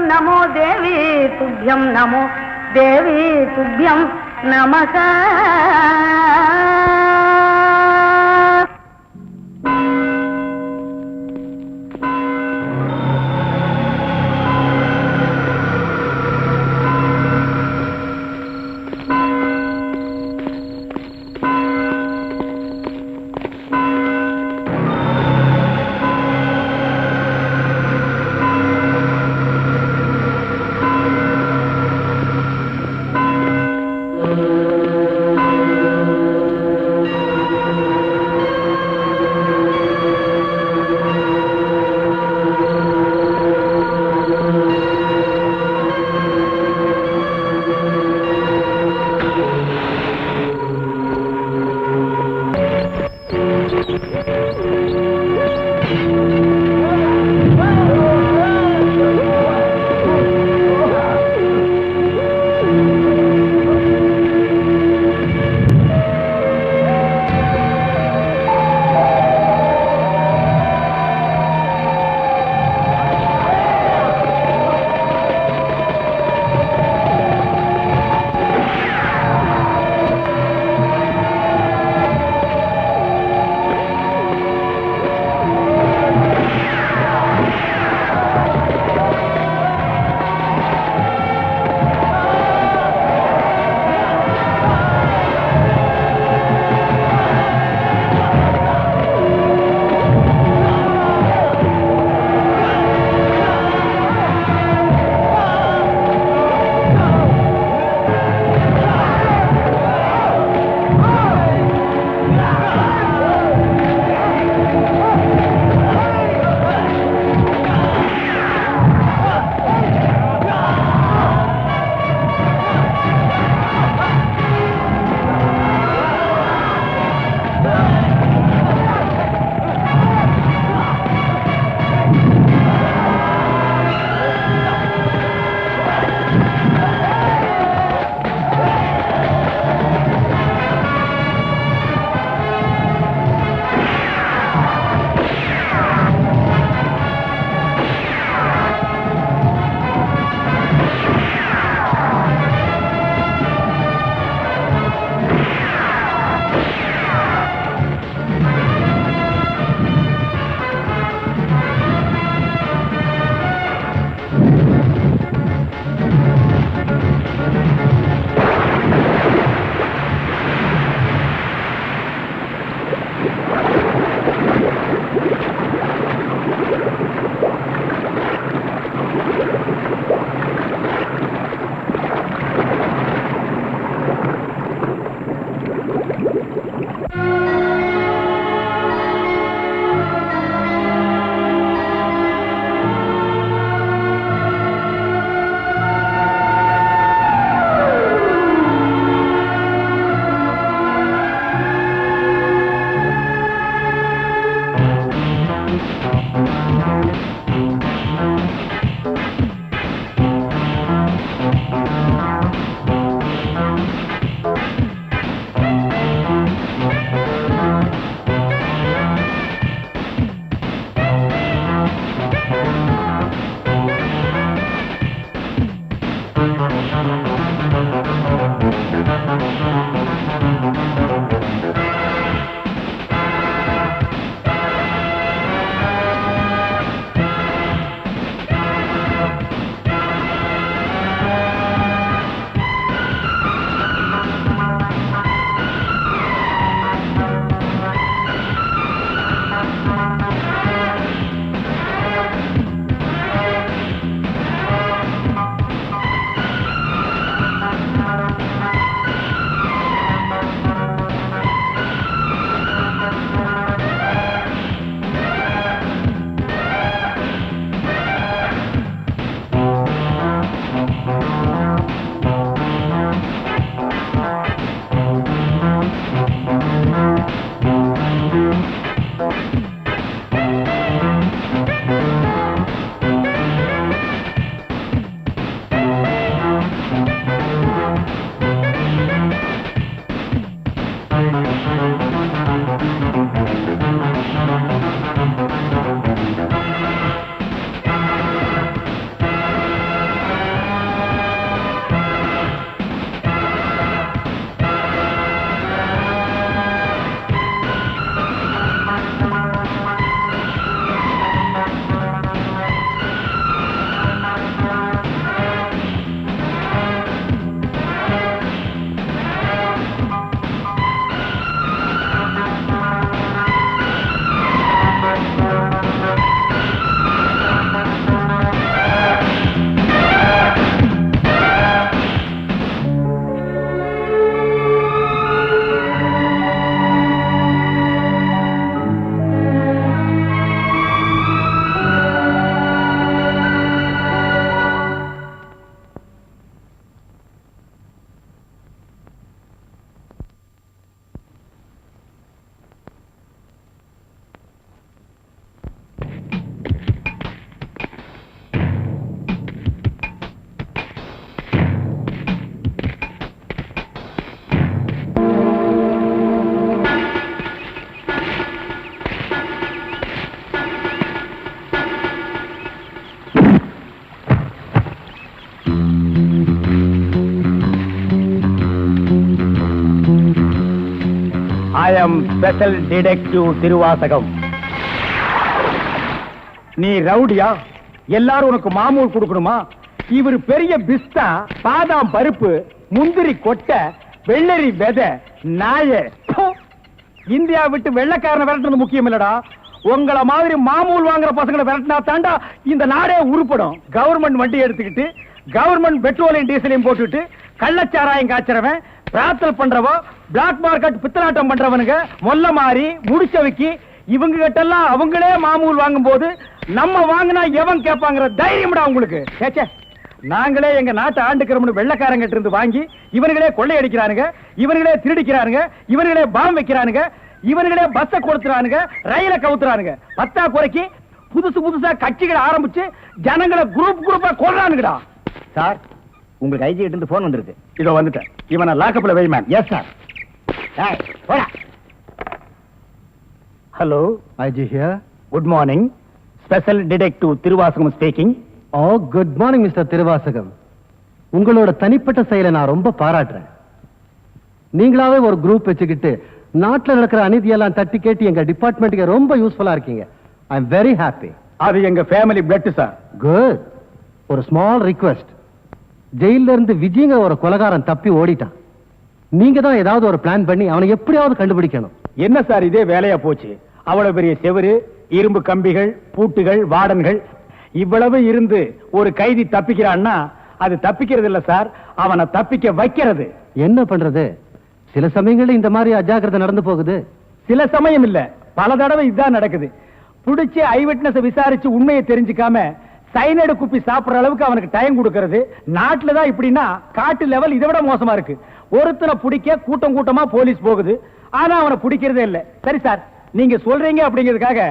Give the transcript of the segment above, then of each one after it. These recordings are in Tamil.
नमो देवी तुभ्यं नमो देवी तुभ्यं नमः। am special detective Thiruvasagam. நீ ரவுடியா? எல்லாரும் உனக்கு மாமூல் கொடுக்கணுமா? இவர் பெரிய பிஸ்தா, பாதாம் பருப்பு, முந்திரி கொட்டை, வெள்ளரி விதை, நாய. இந்தியா விட்டு வெள்ளைக்காரனை விரட்டுறது முக்கியம் இல்லடா. உங்களை மாதிரி மாமூல் வாங்குற பசங்களை விரட்டினா தாண்டா இந்த நாடே உருப்படும். கவர்மெண்ட் வண்டி எடுத்துக்கிட்டு கவர்மெண்ட் பெட்ரோலையும் டீசலையும் போட்டுட்டு கள்ளச்சாராயம் காய்ச்சறவன், பிரார்த்தல் பண்றவோ, பிளாக் மார்க்கெட் பித்தலாட்டம் பண்றவனுங்க, மொல்ல மாறி முடிச்சவைக்கு இவங்க கிட்ட எல்லாம் அவங்களே மாமூல் வாங்கும் போது நம்ம வாங்கினா எவன் கேட்பாங்கிற தைரியம்டா உங்களுக்கு. கேச்சே, நாங்களே எங்க நாட்டை ஆண்டுக்கிறோம்னு வெள்ளக்காரங்கிட்ட இருந்து வாங்கி இவனுங்களே கொள்ளையடிக்கிறானுங்க, இவனுங்களே திருடிக்கிறானுங்க, இவனுங்களே பாம் வைக்கிறானுங்க, இவனுங்களே பஸ்ஸ கொடுத்துறானுங்க, ரயில கவுத்துறானுங்க. பத்தா குறைக்கு புதுசா கட்சிகளை ஆரம்பிச்சு ஜனங்களை குரூப்பா கொள்றானுங்கடா. சார், உங்களுக்கு ஐஜி கிட்ட இருந்து போன் வந்திருக்கு. இதோ வந்துட்டேன். இவனை லாக்கப்ல வை man. Yes sir. Hello, IG here. Good morning. Special detective Thiruvasagam speaking. Oh, good morning mister Thiruvasagam. உங்களோட தனிப்பட்ட செயலை நான் ரொம்ப பாராட்டுறேன். நீங்களாவே ஒரு குரூப் வச்சுக்கிட்டு நாட்டில் நடக்கிற அநீதியெல்லாம் தட்டி கேட்டு எங்க டிபார்ட்மெண்ட்டுக்கு ரொம்ப யூஸ்ஃபுல்லா இருக்கீங்க. I am very happy. அது எங்க ஃபேமிலி பிளட் சார். குட். ஒரு ஸ்மால் ரிக்வெஸ்ட். ஜெயில இருந்து விஜய்ங்க ஒரு கொலைகாரன் தப்பி ஓடிட்டான். நீங்க தான் ஏதாவது ஒரு பிளான் பண்ணி அவனை எப்படியாவது கண்டுபிடிக்கணும். என்ன சார் இதே வேலையா போச்சு? அவ்வளவு பெரிய செவரு, இரும்பு கம்பிகள், பூட்டுகள், வார்டன்கள் இவ்வளவு இருந்து ஒரு கைதி தப்பிக்கிறான்னா அது தப்பிக்கிறது இல்ல சார், அவனை தப்பிக்க வைக்கிறது. என்ன பண்றது? சில சமயங்கள்ல இந்த மாதிரி அஜாக்கிரதை நடந்து போகுது. சில சமயம் இல்ல, பல தடவை இதுதான் நடக்குது. புடிச்சு ஐ விட்னஸ் விசாரிச்சு உண்மையை தெரிஞ்சுக்காம சைனைடு குப்பி சாப்பிடுற அளவுக்கு அவனுக்கு டைம் கொடுக்கிறது. நாட்டுல தான் இப்படின்னா காட்டு லெவல் இதை விட மோசமா இருக்கு. ஒருத்தனை பிடிக்க கூட்டமா போலீஸ் போகுது, ஆனா அவனை பிடிக்கிறதே இல்ல. சரி சார், நீங்க சொல்றீங்க அப்படிங்கிறதுக்காக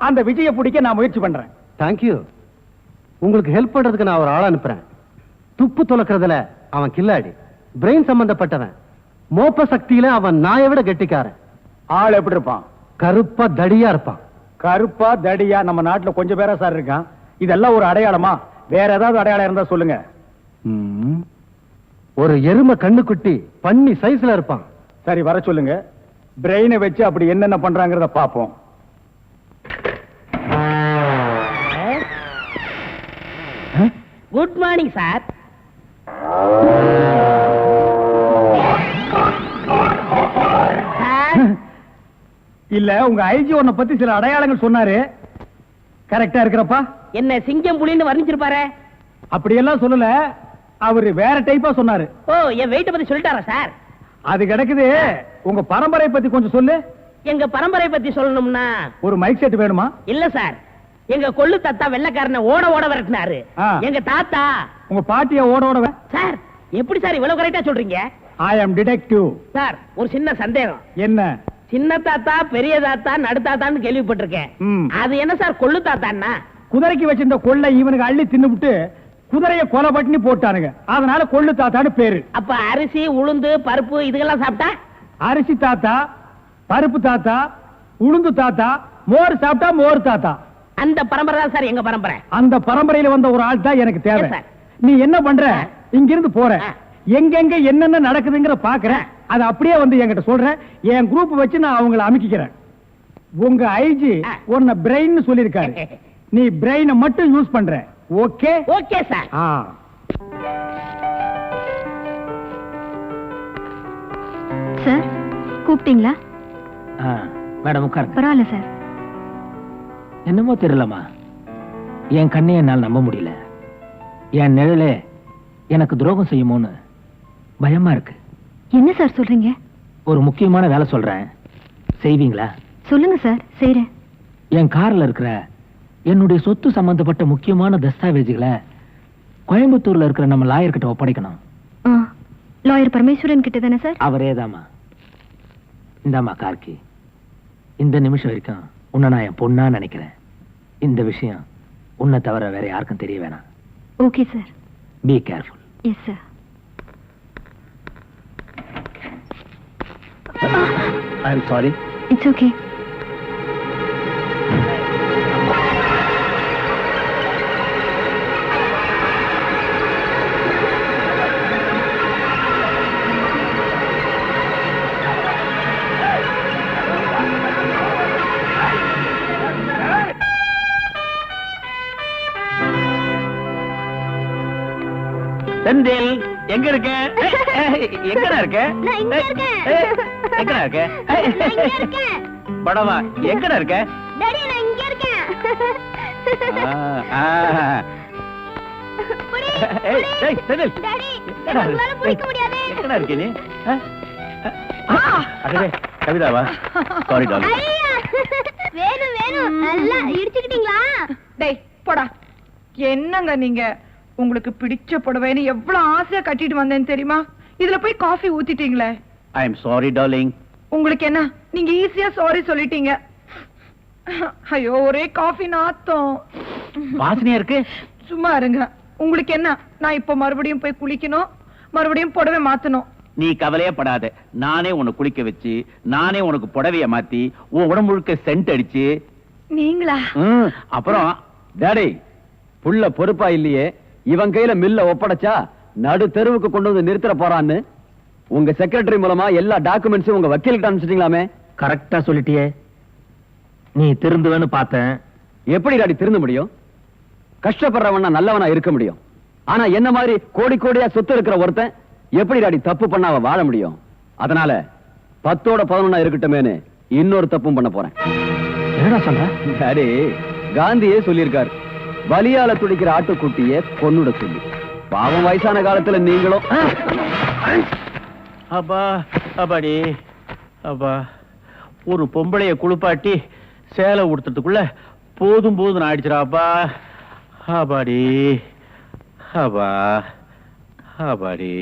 அந்த விஜயை பிடிக்க நான் முயற்சி பண்றேன். தேங்க்யூ. உங்களுக்கு ஹெல்ப் பண்றதுக்கு நான் ஒரு ஆள் அனுப்புறேன். துப்பு துலக்கிறதுல அவன் கில்லாடி, பிரெயின் சம்பந்தப்பட்டவன், மோப்ப சக்தியில அவன் நாயை விட கெட்டிக்காரன். ஆள் எப்படி இருப்பான்? கருப்பா தடியா இருப்பான். கருப்பா தடியா நம்ம நாட்டுல கொஞ்சம் பேரா சார் இருக்கான். இதெல்லாம் ஒரு அடையாளமா? வேற ஏதாவது அடையாளம் இருந்தா சொல்லுங்க. ஒரு எருமை கண்ணுக்குட்டி பண்ணி சைஸ்ல இருப்பான். சரி, வர சொல்லுங்க. பிரெயினை வச்சு அப்படி என்னென்ன பண்றாங்கறத பாப்போம். Good morning sir. இல்ல, உங்க ஐஜி உன்னை பத்தி சில அடையாளங்கள் சொன்னாரு. கரெக்டா இருக்கிறப்பா? என்ன சிங்கம் புலின்னு வர்ணிச்சிருப்பாரு? அப்படியெல்லாம் சொல்லல, அவரு வேற டைப்பா சொன்னாரு. ஓ, என் வெயிட்ட பத்தி சொல்லிட்டாரா சார்? அது கிடக்குது. உங்க பரம்பரை பத்தி கொஞ்சம் சொல்லு. எங்க பரம்பரை பத்தி சொல்லணும்னா ஒரு மைக் செட் வேணுமா? இல்ல சார், எங்க கொள்ளு தாத்தா வெள்ளைக்காரனை ஓட விரட்டினாரு. எங்க தாத்தா. உங்க பாட்டிய ஓட சார், எப்படி சார் இவ்வளவு கரெக்டா சொல்றீங்க? ஐ அம் டிடெக்டிவ். சார், ஒரு சின்ன சந்தேகம். என்ன? சின்ன தாத்தா, பெரிய தாத்தா, நடு தாத்தான்னு கேள்விப்பட்டிருக்கேன். அது என்ன சார் கொள்ளு தாத்தான்னா? குதிரைக்கு வச்சிருந்த கொள்ளை இவனுக்கு அள்ளி தின்னுபிட்டு குதிரைய கொலை பட்டினி போட்டானுங்க, அதனால கொள்ளு தாத்தான்னு பேரு. அப்ப அரிசி, உளுந்து, பருப்பு இதெல்லாம் சாப்பிட்டா? அரிசி தாத்தா, பருப்பு தாத்தா, உளுந்து தாத்தா, மோர் சாப்பிட்டா மோர் தாத்தா. அந்த பரம்பரை தான் சார் எங்க பரம்பரை. அந்த பரம்பரையில வந்த ஒரு ஆள் தான் எனக்கு தேவை. நீ என்ன பண்ற? இங்கிருந்து போற, எங்கெங்க என்னென்ன நடக்குதுங்கிற பாக்குறேன். அது அப்படியே வந்து என்கிட்ட சொல்றேன். என் குரூப் வச்சு நான் அவங்களை அமைக்கிறேன். உங்க ஐஜி உன்னை பிரெயின் சொல்லிருக்காரு. நீ பிரெயினை மட்டும் யூஸ் பண்ற. ஓகே? Okay sir. சார், கூப்பிட்டீங்களா? மேடம் உட்காருங்க. பரவாயில்ல சார். என்னமோ தெரியலமா, என் கண்ணை என்னால் நம்ப முடியல. என் நிழலே எனக்கு துரோகம் செய்யுமோன்னு பயமா இருக்கு. என்ன சார் சொல்றீங்க? ஒரு முக்கியமான வேலை சொல்றேன், செய்வீங்களா? சொல்லுங்க சார், செய்றேன். என் கார்ல இருக்கிற என்னுடைய சொத்து சம்பந்தப்பட்ட முக்கியமான தஸ்தாவேஜுகளை கோயம்புத்தூர்ல இருக்கிற நம்ம லாயர் கிட்ட ஒப்படைக்கணும். லாயர் பரமேஸ்வரன் கிட்ட தானே சார்? அவரே தாமா. இந்தாமா கார்கி, இந்த நிமிஷம் வரைக்கும் உன்னை நான் என் பொண்ணா நினைக்கிறேன். இந்த விஷயம் உன்னை தவிர வேற யாருக்கும் தெரிய வேணாம். Okay sir. Be careful. Yes sir. I am sorry. It's okay. Senthil எங்க இருக்க? எங்கடா இருக்க? எங்கடா இருக்க? படவா எங்கடா இருக்க? எங்கடா இருக்க நீ? கவிதாவா? Sorry darling. வேணும் வேணும் நல்லா இடிச்சுக்கிட்டீங்களா? டேய் போடா. என்னங்க நீங்க உங்களுக்கு பிடிச்ச புடவைன்னு எவ்வளவு ஆசையா கட்டிட்டு வந்தேன்னு தெரியுமா? இதுல போய் காஃபி ஊத்திட்டீங்களே. I am sorry darling. உங்களுக்கு என்ன, நீங்க ஈஸியா சாரி சொல்லிட்டீங்க. ஐயோ ஒரே காஃபி நாத்தம். வாசனையா இருக்கு. சும்மா இருங்க. உங்களுக்கு என்ன, நான் இப்ப மறுபடியும் போய் குளிக்கணும், மறுபடியும் புடவை மாத்தணும். நீ கவலையே படாத. நானே உன்னை குளிக்க வச்சு, நானே உனக்கு புடவைய மாத்தி, உன் உடம்பு முழுக்க சென்ட் அடிச்சு. நீங்களா? அப்புறம் டாடி புள்ள பொறுப்பா இல்லையே, இவன் கையில மில்ல ஒப்படைச்சா நடு தெருவுக்கு கொண்டு வந்து நிறுத்த போறான்னு உங்க செக்ரட்டரி மூலமா எல்லா டாக்குமெண்ட்ஸும் உங்க வக்கீல்கிட்ட அனுப்பிச்சிட்டீங்களாமே. கரெக்டா சொல்லிட்டியே. நீ திருந்துவேன்னு பார்த்தேன். எப்படி டாடி திருந்த முடியும்? கஷ்டப்படுறவனா நல்லவனா இருக்க முடியும். ஆனா என்ன மாதிரி கோடி கோடியா சொத்து இருக்கிற ஒருத்தன் எப்படி டாடி தப்பு பண்ண அவன் வாழ முடியும்? அதனால 10ஓட 11 இருக்கட்டுமேனு இன்னொரு தப்பும் பண்ண போறேன். என்னடா சொல்ற? டாடி காந்தியே சொல்லியிருக்காரு, வலியால துடிக்கிற ஆட்டுக்குட்டிய கொன்னுட சொல்லி. பாவம் வயசான காலத்துல நீங்களும். அப்பா அப்பாடி அப்பா, ஒரு பொம்பளைய குளிப்பாட்டி சேலை உடுத்துறதுக்குள்ள போதும் போதும் ஆயிடுச்சுடாப்பா. அப்பாடி அப்பா அப்பாடி.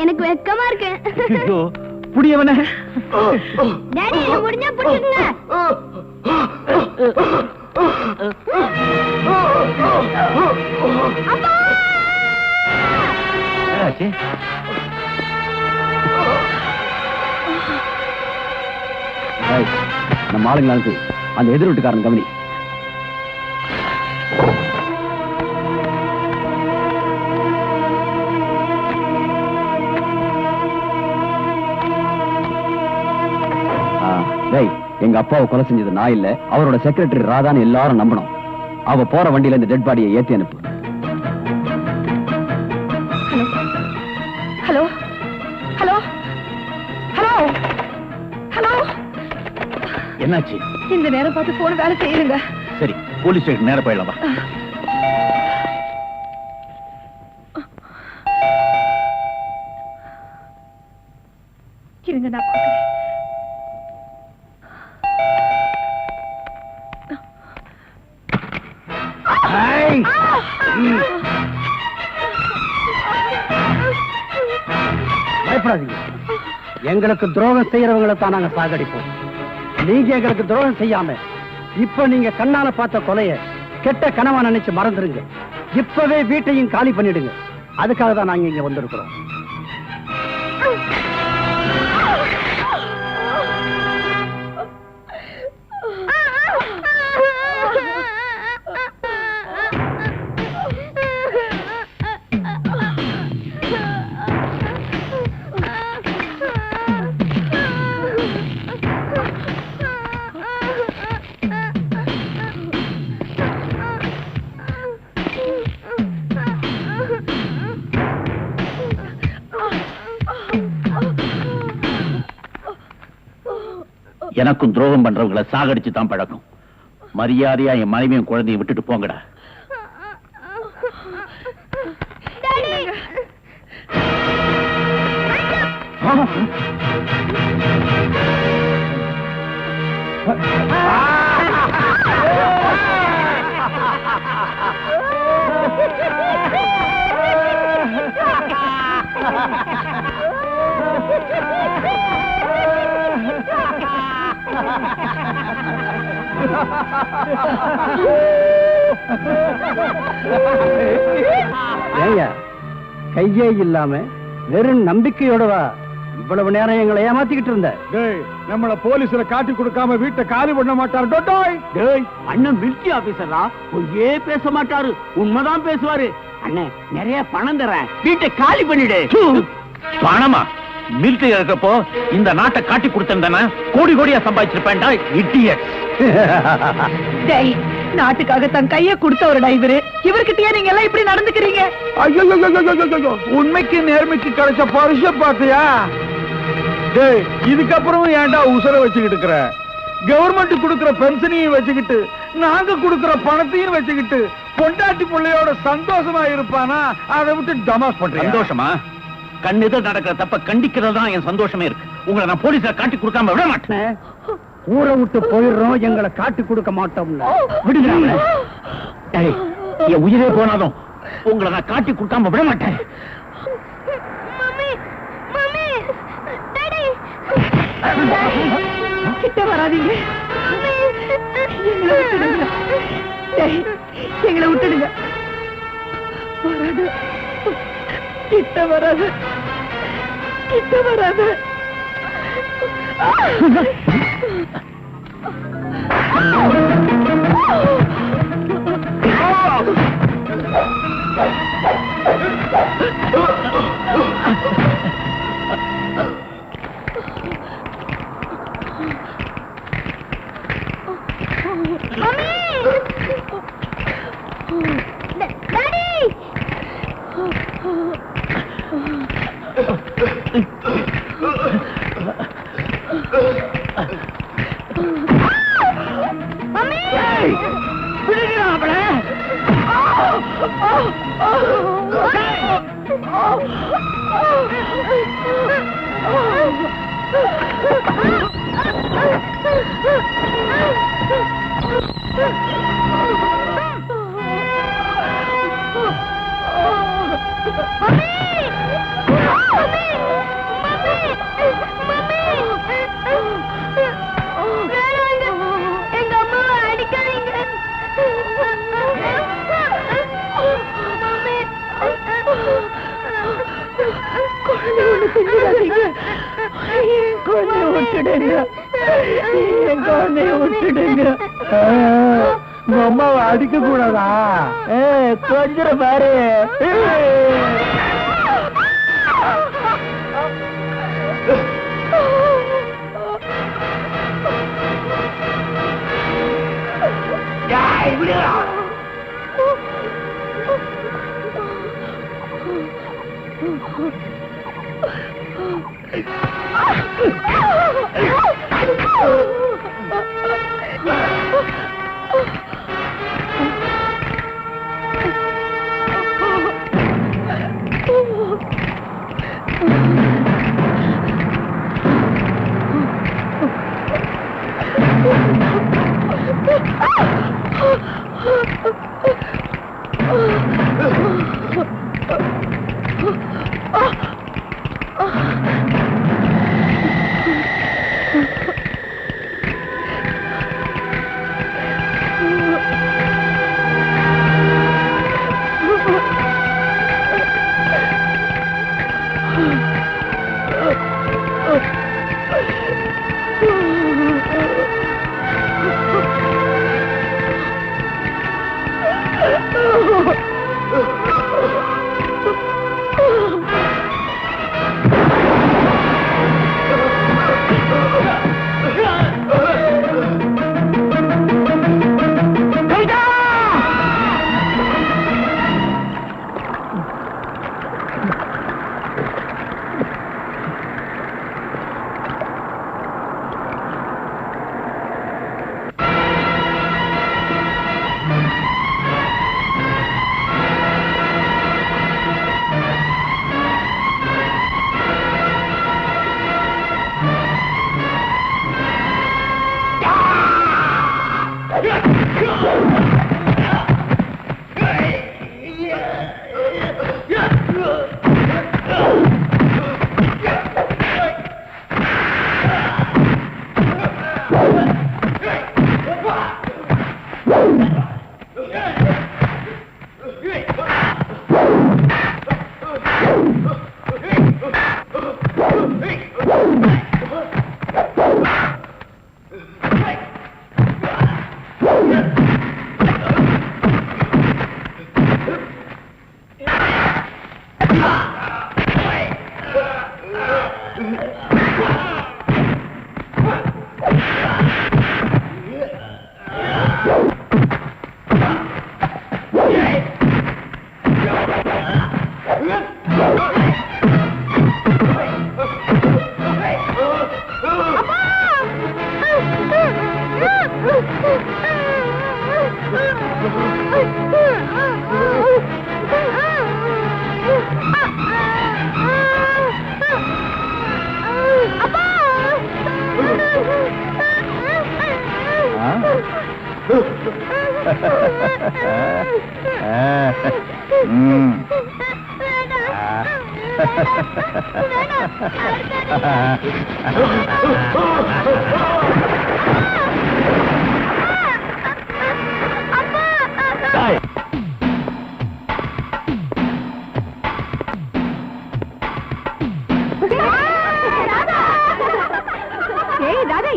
எனக்கு வெக்கமா இருக்கு. புடியவன டாடி என்ன முடிஞ்சா புடிச்சுங்க. நம்ம ஆளுங்களுக்கு அந்த எதிர் வீட்டுக்காரன் கவனி. எங்க அப்பாவை கொலை செஞ்சது நான் இல்ல, அவரோட செக்ரட்டரி ராதான்னு எல்லாரும் நம்பணும். அவ போற வண்டியில இந்த டெட் பாடியை ஏத்தி அனுப்பு. Hello hello hello hello. என்னாச்சு? இந்த நேரம் பார்த்து போன வேலை செய்யுங்க. சரி, போலீஸ் ஸ்டேஷன் நேரம் போயிடலாம். இருங்க நான் பார்க்கிறேன். பயப்படாதீங்க. எங்களுக்கு துரோகம் செய்யறவங்களை தான் நாங்க சாகடிப்போம். நீங்க எங்களுக்கு துரோகம் செய்யாம இப்ப நீங்க கண்ணால பார்த்த கொலைய கெட்ட கனவா நினைச்சு மறந்துருங்க. இப்பவே வீட்டையும் காலி பண்ணிடுங்க. அதுக்காக தான் நாங்க இங்க வந்திருக்கிறோம். எனக்கும் துரோகம் பண்றவங்களை சாகடிச்சு தான் பழக்கம். மரியாதையா என் மனைவியும் குழந்தைய விட்டுட்டு போங்கடா. ஏங்க கையே இல்லாம வெறும் நம்பிக்கையோடவா இவ்வளவு நேரம் எங்களை ஏமாத்திக்கிட்டு இருந்த? நம்மள போலீஸ்ல காட்டி கொடுக்காம வீட்டை காலி பண்ண மாட்டாரு. அண்ணன் மிலிட்டரி ஆபீசரா, பொய்யே பேச மாட்டாரு, உண்மைதான் பேசுவாரு. அண்ணன் நிறைய பணம் தரேன், வீட்டை காலி பண்ணிடு. பணமா? மிலிட்டரி இருக்கப்போ இந்த நாட்டை காட்டி கொடுத்திருந்தேன்னா கோடி கோடியா சம்பாதிச்சிருப்பேன்டா. இடியட். டேய் நாட்டுக்காக தன் கைய கொடுத்தவருடா இவர்கிட்டயே நீங்க எல்லாம் இப்படி நடந்துக்கிறீங்க. ஐயோ, உண்மைக்கு நேர்மைக்கு கிடைச்ச பரிசு பாத்தியா? டேய், இதுக்கப்புறம் ஏன்டா உசுர வச்சுக்கிட்டு இருக்கிற? கவர்மெண்ட் கொடுக்கிற பென்ஷனையும் வச்சுக்கிட்டு நாங்க கொடுக்கிற பணத்தையும் வச்சுக்கிட்டு பொண்டாட்டி பிள்ளையோட சந்தோஷமா இருப்பானா? அதை விட்டு டமாஸ் பண்றேன். சந்தோஷமா? கண்ணெதிர் நடக்கிற தப்ப கண்டிக்கிறது தான் என் சந்தோஷமே இருக்கு. உங்களை நான் போலீஸ்ல காட்டி கொடுக்காம விட மாட்டேன். ஊரை விட்டு போயிடுறோம், எங்களை காட்டி கொடுக்க மாட்டோம்ல. விடுங்க. என் உயிரே போனாலும் உங்களை நான் காட்டி கொடுக்காம விட மாட்டேன். கிட்ட வராதீங்க, எங்களை விட்டுடுங்க. வராது, கிட்ட வராது, கிட்ட வராது. அம்மாவை அடிக்க கூடாதா? கொஞ்சம் பாரு.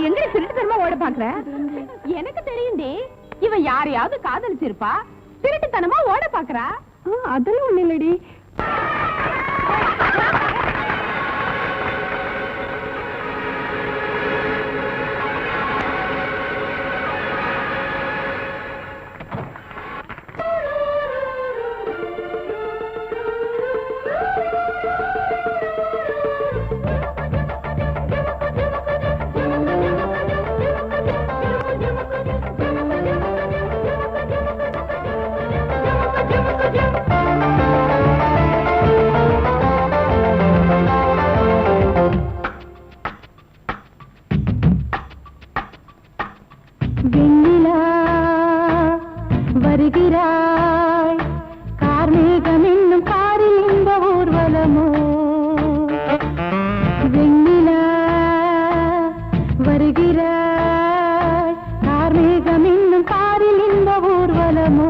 எங்க திருட்டுத்தனமா ஓட பாக்குற? எனக்கு தெரியும்டி, இவன் யாரையாவது காதலிச்சிருப்பா, திருட்டுத்தனமா ஓட பாக்குறா. அதெல்லாம் ஒண்ணு இல்லடி. வருகிறாய் கார்மேகம் என்னும் காரில் இந்த ஊர்வலமோ வெண்ணிலா வருகிறாய் கார்மேகம் என்னும் காரில் இந்த ஊர்வலமோ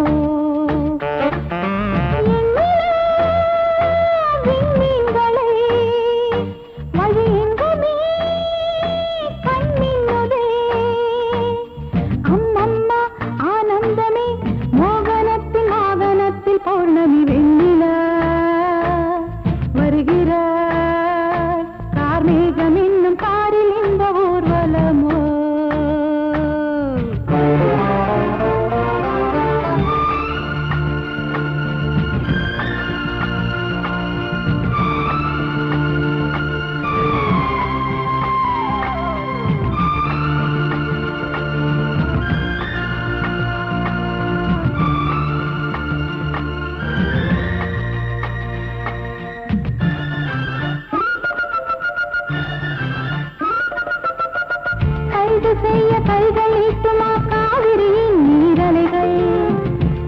செய்ய கைகள் ஈட்டுமா காவிரியின் நீரலைகள்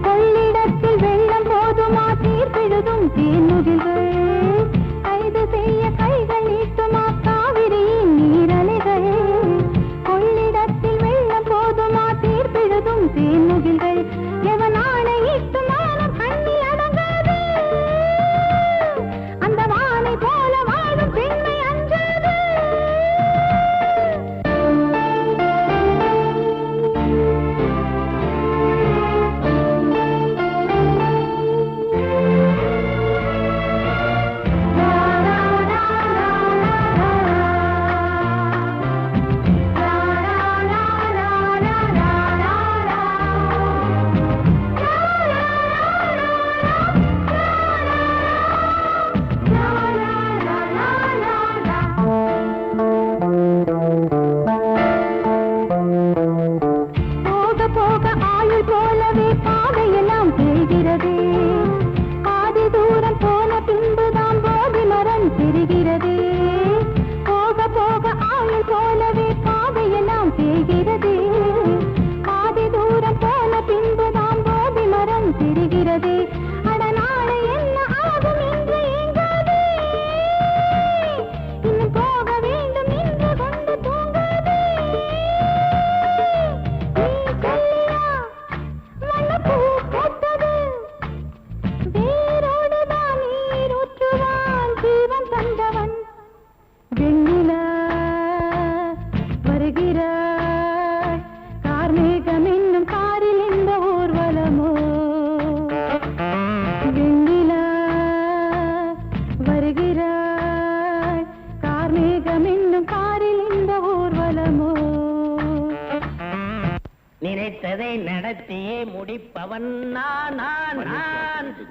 கொள்ளிடத்தில் வெள்ளம் போதுமா தீர்ப்பிழுதும் தேன்முகில்கள் கைது செய்ய கைகள் ஈட்டுமா காவிரியின் நீரலைகள் கொள்ளிடத்தில் வெள்ளம் போதுமா தீர்ப்பிழுதும் தேன்முகில்கள் எவனான ஈட்டு மானம் கண்ணில் அடங்காது அந்த வானை போல வாழும் பெண்மை அஞ்சாது நினைத்ததை நடத்தியே முடிப்பவன் நான்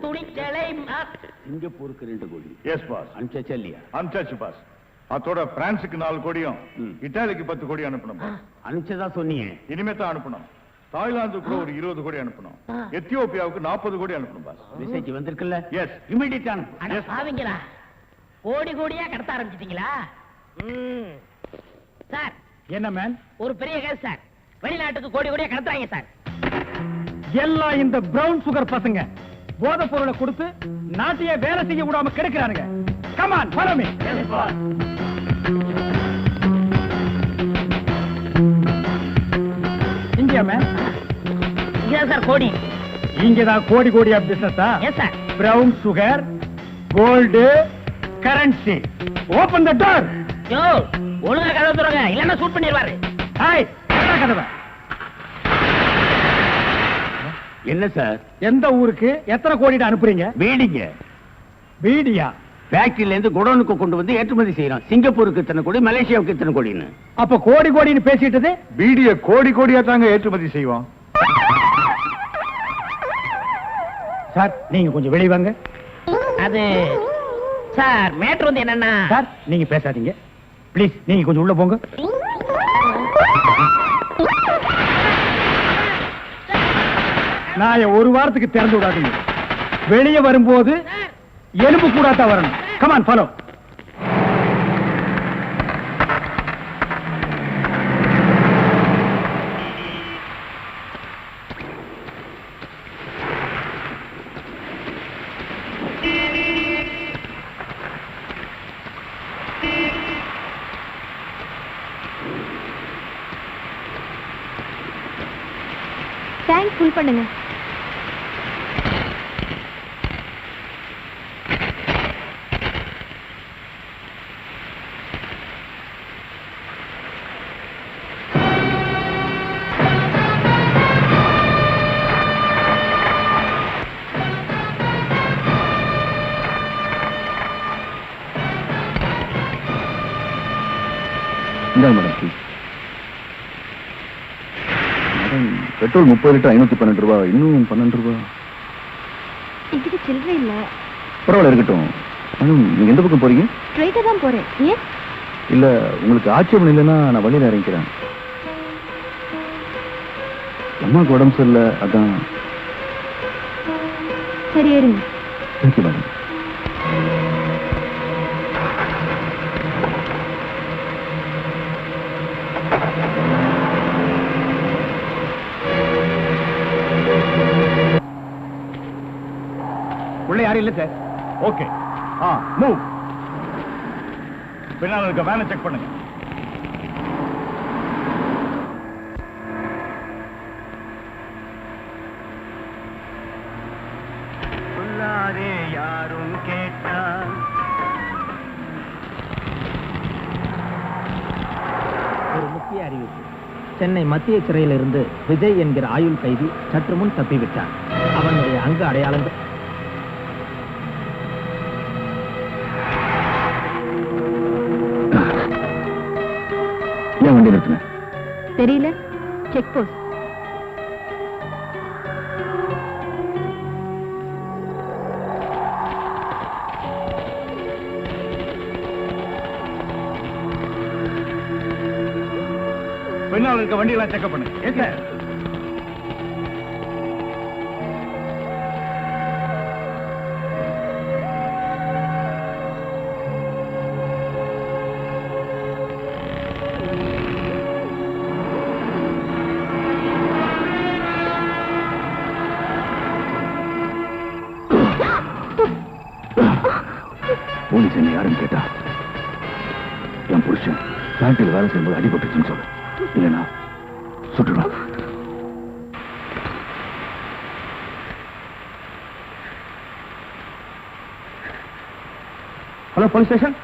துணிச்சலை சிங்கப்பூருக்கு 2 கோடி. S boss. அனுப்பிச்சா இல்லையா? அனுப்பிச்சாச்சு பாஸ். அதோட பிரான்ஸுக்கு 4 கோடியும் இத்தாலிக்கு 10 கோடி அனுப்பணும் பாஸ். அனுப்பிச்சதா சொன்னீங்க. இனிமே தான் அனுப்பணும். தாய்லாந்துக்கு கூட ஒரு 20 கோடி அனுப்பணும். எத்தியோப்பியாவுக்கு 40 கோடி அனுப்பணும் பாஸ். மெசேஜ் வந்திருக்குல்ல? எஸ். இமிடியேட்டா அனுப்பு. பாவீங்களா, கோடி கோடியா கடத்த ஆரம்பிச்சிட்டீங்களா? சார் என்ன மேன்? ஒரு பெரிய கேஸ் சார். வெளிநாட்டுக்கு கோடி கோடியா கடத்துறாங்க சார். எல்லாம் இந்த பிரவுன் சுகர் பசங்க. போதை பொருளை கொடுத்து நாட்டையே வேலை செய்ய விடாம கெடுக்கிறானுங்க. Come on, follow me. India ma'am. இதான் சார் கோடி. இங்கதான் கோடி கோடியா பிசினஸா? Yes sir. Brown sugar, gold, currency. Open the door. Yo, ஒழுங்கா கதவை திறங்க, இல்லன்னா ஷூட் பண்ணிடுவாரு. ஹாய், கதவை. என்ன சார்? எந்த ஊருக்கு எத்தனை கோடி அனுப்புறீங்க? பீடிங்க. பீடியா? ஃபேக்டரியில இருந்து குடோனுக்கு கொண்டு வந்து ஏற்றுமதி செய்யறோம். சிங்கப்பூருக்கு இத்தனை கோடி, மலேசியாவுக்கு இத்தனை கோடின்னு. அப்ப கோடி கோடின்னு பேசிட்டது? பீடிய கோடி கோடியா தாங்க ஏற்றுமதி செய்வோம். சார், நீங்க கொஞ்சம் வெளிய வாங்க. அது சார், மேட்டர் வந்து என்னன்னா சார், நீங்க பேசாதீங்க ப்ளீஸ். நீங்க கொஞ்சம் உள்ள போங்க. நான் ஒரு வாரத்துக்கு திறந்து விடாதீங்க. வெளியே வரும்போது எலும்பு கூடாதான் வரணும். Come on, follow. Tank full பண்ணுங்க. மேடம், பெட்ரோல் 30 லிட்டர் 512 ரூபாய். இன்னும் 12 ரூபாய். என்கிட்ட சில்லறை இல்ல. பரவாயில்ல, இருக்கட்டும். மேடம், நீங்க எந்த பக்கம் போறீங்க? ஸ்ட்ரைட்டா தான் போறேன். ஏன்? இல்ல, உங்களுக்கு ஆட்சேபம் இல்லைன்னா நான் வழியில இறங்கிக்கிறேன். அம்மாவுக்கு உடம்பு சரியில்லை, அதான். சரி, ஏறுங்க. Thank you madam. உள்ள யாரும் இல்ல சார். Okay, move. பின்னால் இருக்க வேனை செக் பண்ணுங்க. யாரும் கேட்டா ஒரு முக்கிய அறிவிப்பு. சென்னை மத்திய சிறையிலிருந்து விஜய் என்கிற ஆயுள் கைதி சற்று முன் தப்பிவிட்டார். அவனுடைய அங்க அடையாளங்கள் ஏன் வண்டி நிறுத்தின? தெரியல. Check post. பின்னால் இருக்க வண்டியெல்லாம் செக்அப் பண்ணுங்க. Yes sir. போலீஸ் என்ன யாருன்னு கேட்டா என் புருஷன் ஃபேக்டரியில் வேலை செய்யும்போது அடிபட்டுச்சுன்னு சொல்லு, இல்லைன்னா சுட்டுடுவான். Hello, police station.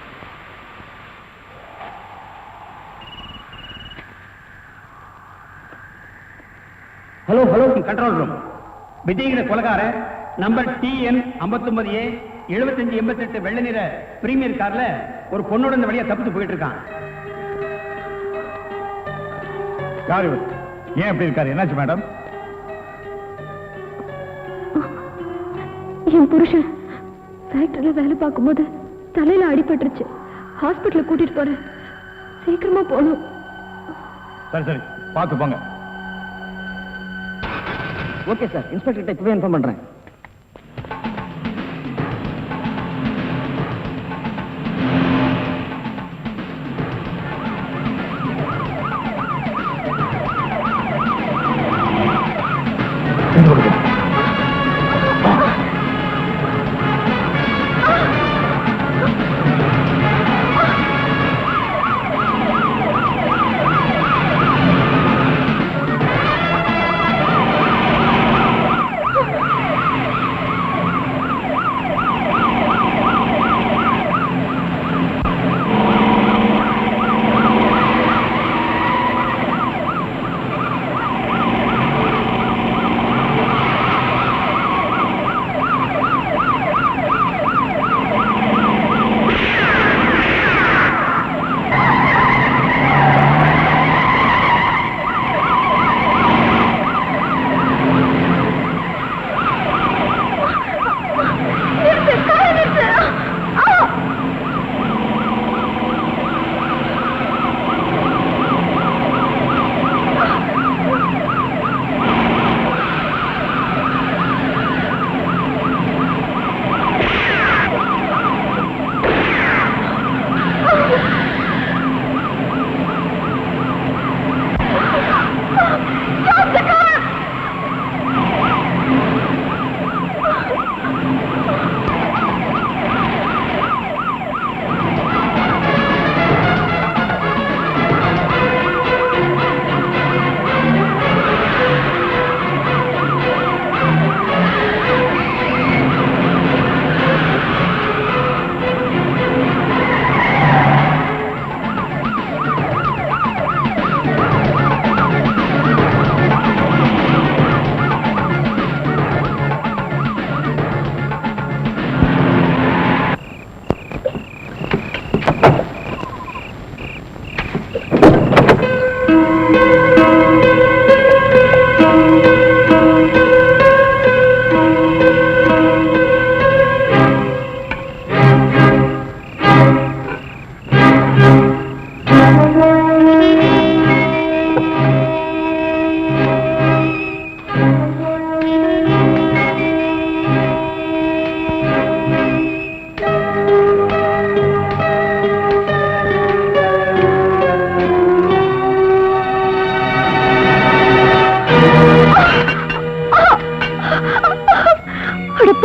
Hello, control room. விஜய்கிற கொலகார நம்பர் TN 59A 7588 வெள்ளை நிற பிரீமியர் கார்ல ஒரு பொண்ணோட இந்த வழியா தப்பிச்சு போயிட்டு இருக்கான். யார் இவர்? ஏன் அப்படி இருக்காரு? என்னாச்சு மேடம்? என் புருஷன் ஃபேக்டரியில வேலை பார்க்கும்போது தலையில அடிபட்டுருச்சு. ஹாஸ்பிட்டலுக்கு கூட்டிட்டு போறேன். சீக்கிரமா போகணும். சரி, பார்த்து போங்க. ஓகே சார், இன்ஸ்பெக்டர் இப்பவே இன்ஃபார்ம் பண்றேன்.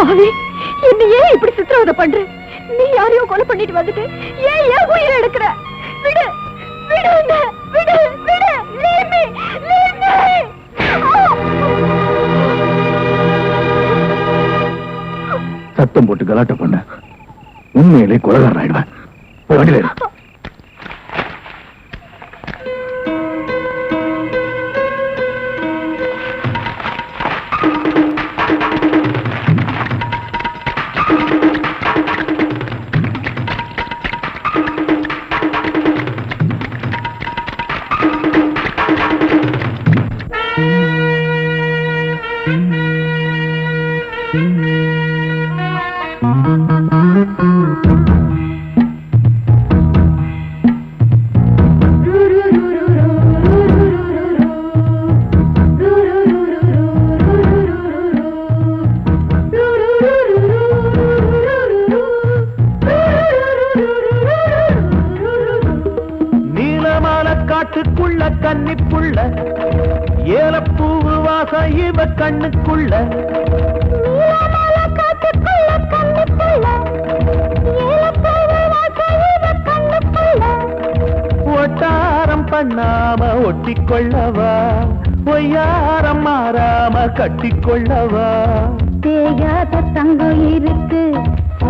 பாவி, என்ன ஏன் இப்படி சித்திரவதை பண்ற? நீ யாரையோ கொலை பண்ணிட்டு வந்துட்டு ஏன் உயிரை எடுக்கிற? விடு விடு என்ன, விடு விடு, leave me, leave me. சத்தம் போட்டு கலாட்டம் பண்ண உண்மையிலே கொலைகாரன் ஆயிடுவேன். வண்டியில இரு. காட்டுக்குள்ள கன்னிப்புள்ள ஏலப்பூவு வாசம் இவ கண்ணுக்குள்ள ஒட்டாரம் பண்ணாம ஒட்டிக்கொள்ளவா, ஒய்யாரம் மாறாம கட்டிக்கொள்ளவா. தேயாத தங்கம் இருக்கு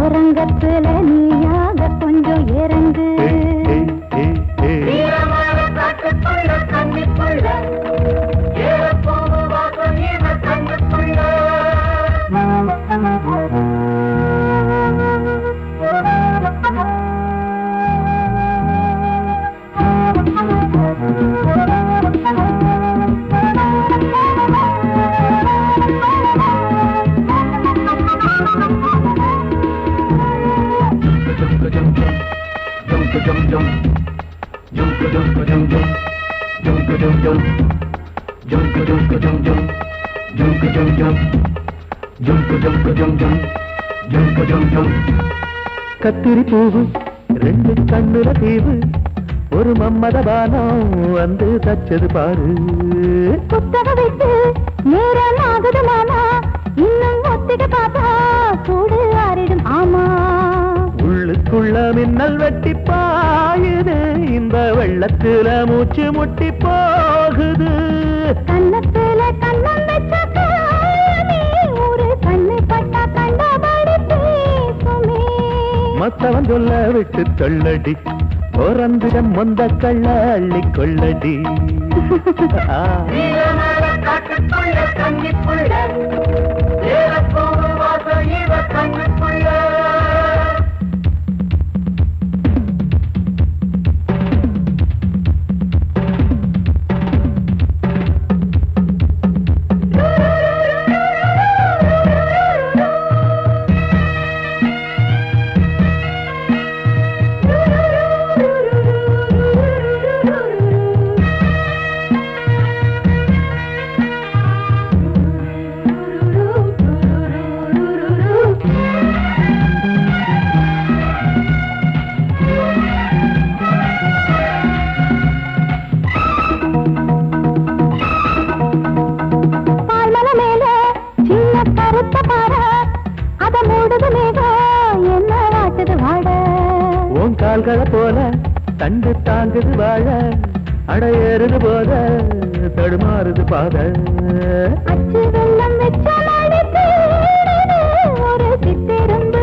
அரங்கத்துல, நீயாக கொஞ்சம் இறங்கு. கத்திரி பூவு ரெண்டு கண்ணுல தீவு, ஒரு மம்மத பானம் வந்து தச்சது பாரு. புத்தக விட்டு நேரம் ஆகுது மாமா, இன்னும் ஒத்திட பாப்பா கூடு ஆறிடும். ஆமா, உள்ளுக்குள்ள மின்னல் வெட்டி பாயுது, இந்த வெள்ளத்துல மூச்சு முட்டி போகுது. கண்ணத்துல கண்ணம் வச்ச காணி, ஒரு கண்ணு பட்டா கண்டபடி பேசுமே. மத்தவன் சொல்ல விட்டு தள்ளடி, ஓரந்திரம் மொந்த கள்ள அள்ளி கொள்ளடி. கால்களை போல தண்டு தாங்குது வாழ, அடையேறுது போத தடுமாறுது பாத. அச்சு வெள்ளம் வெச்ச ஒரு சித்திருந்து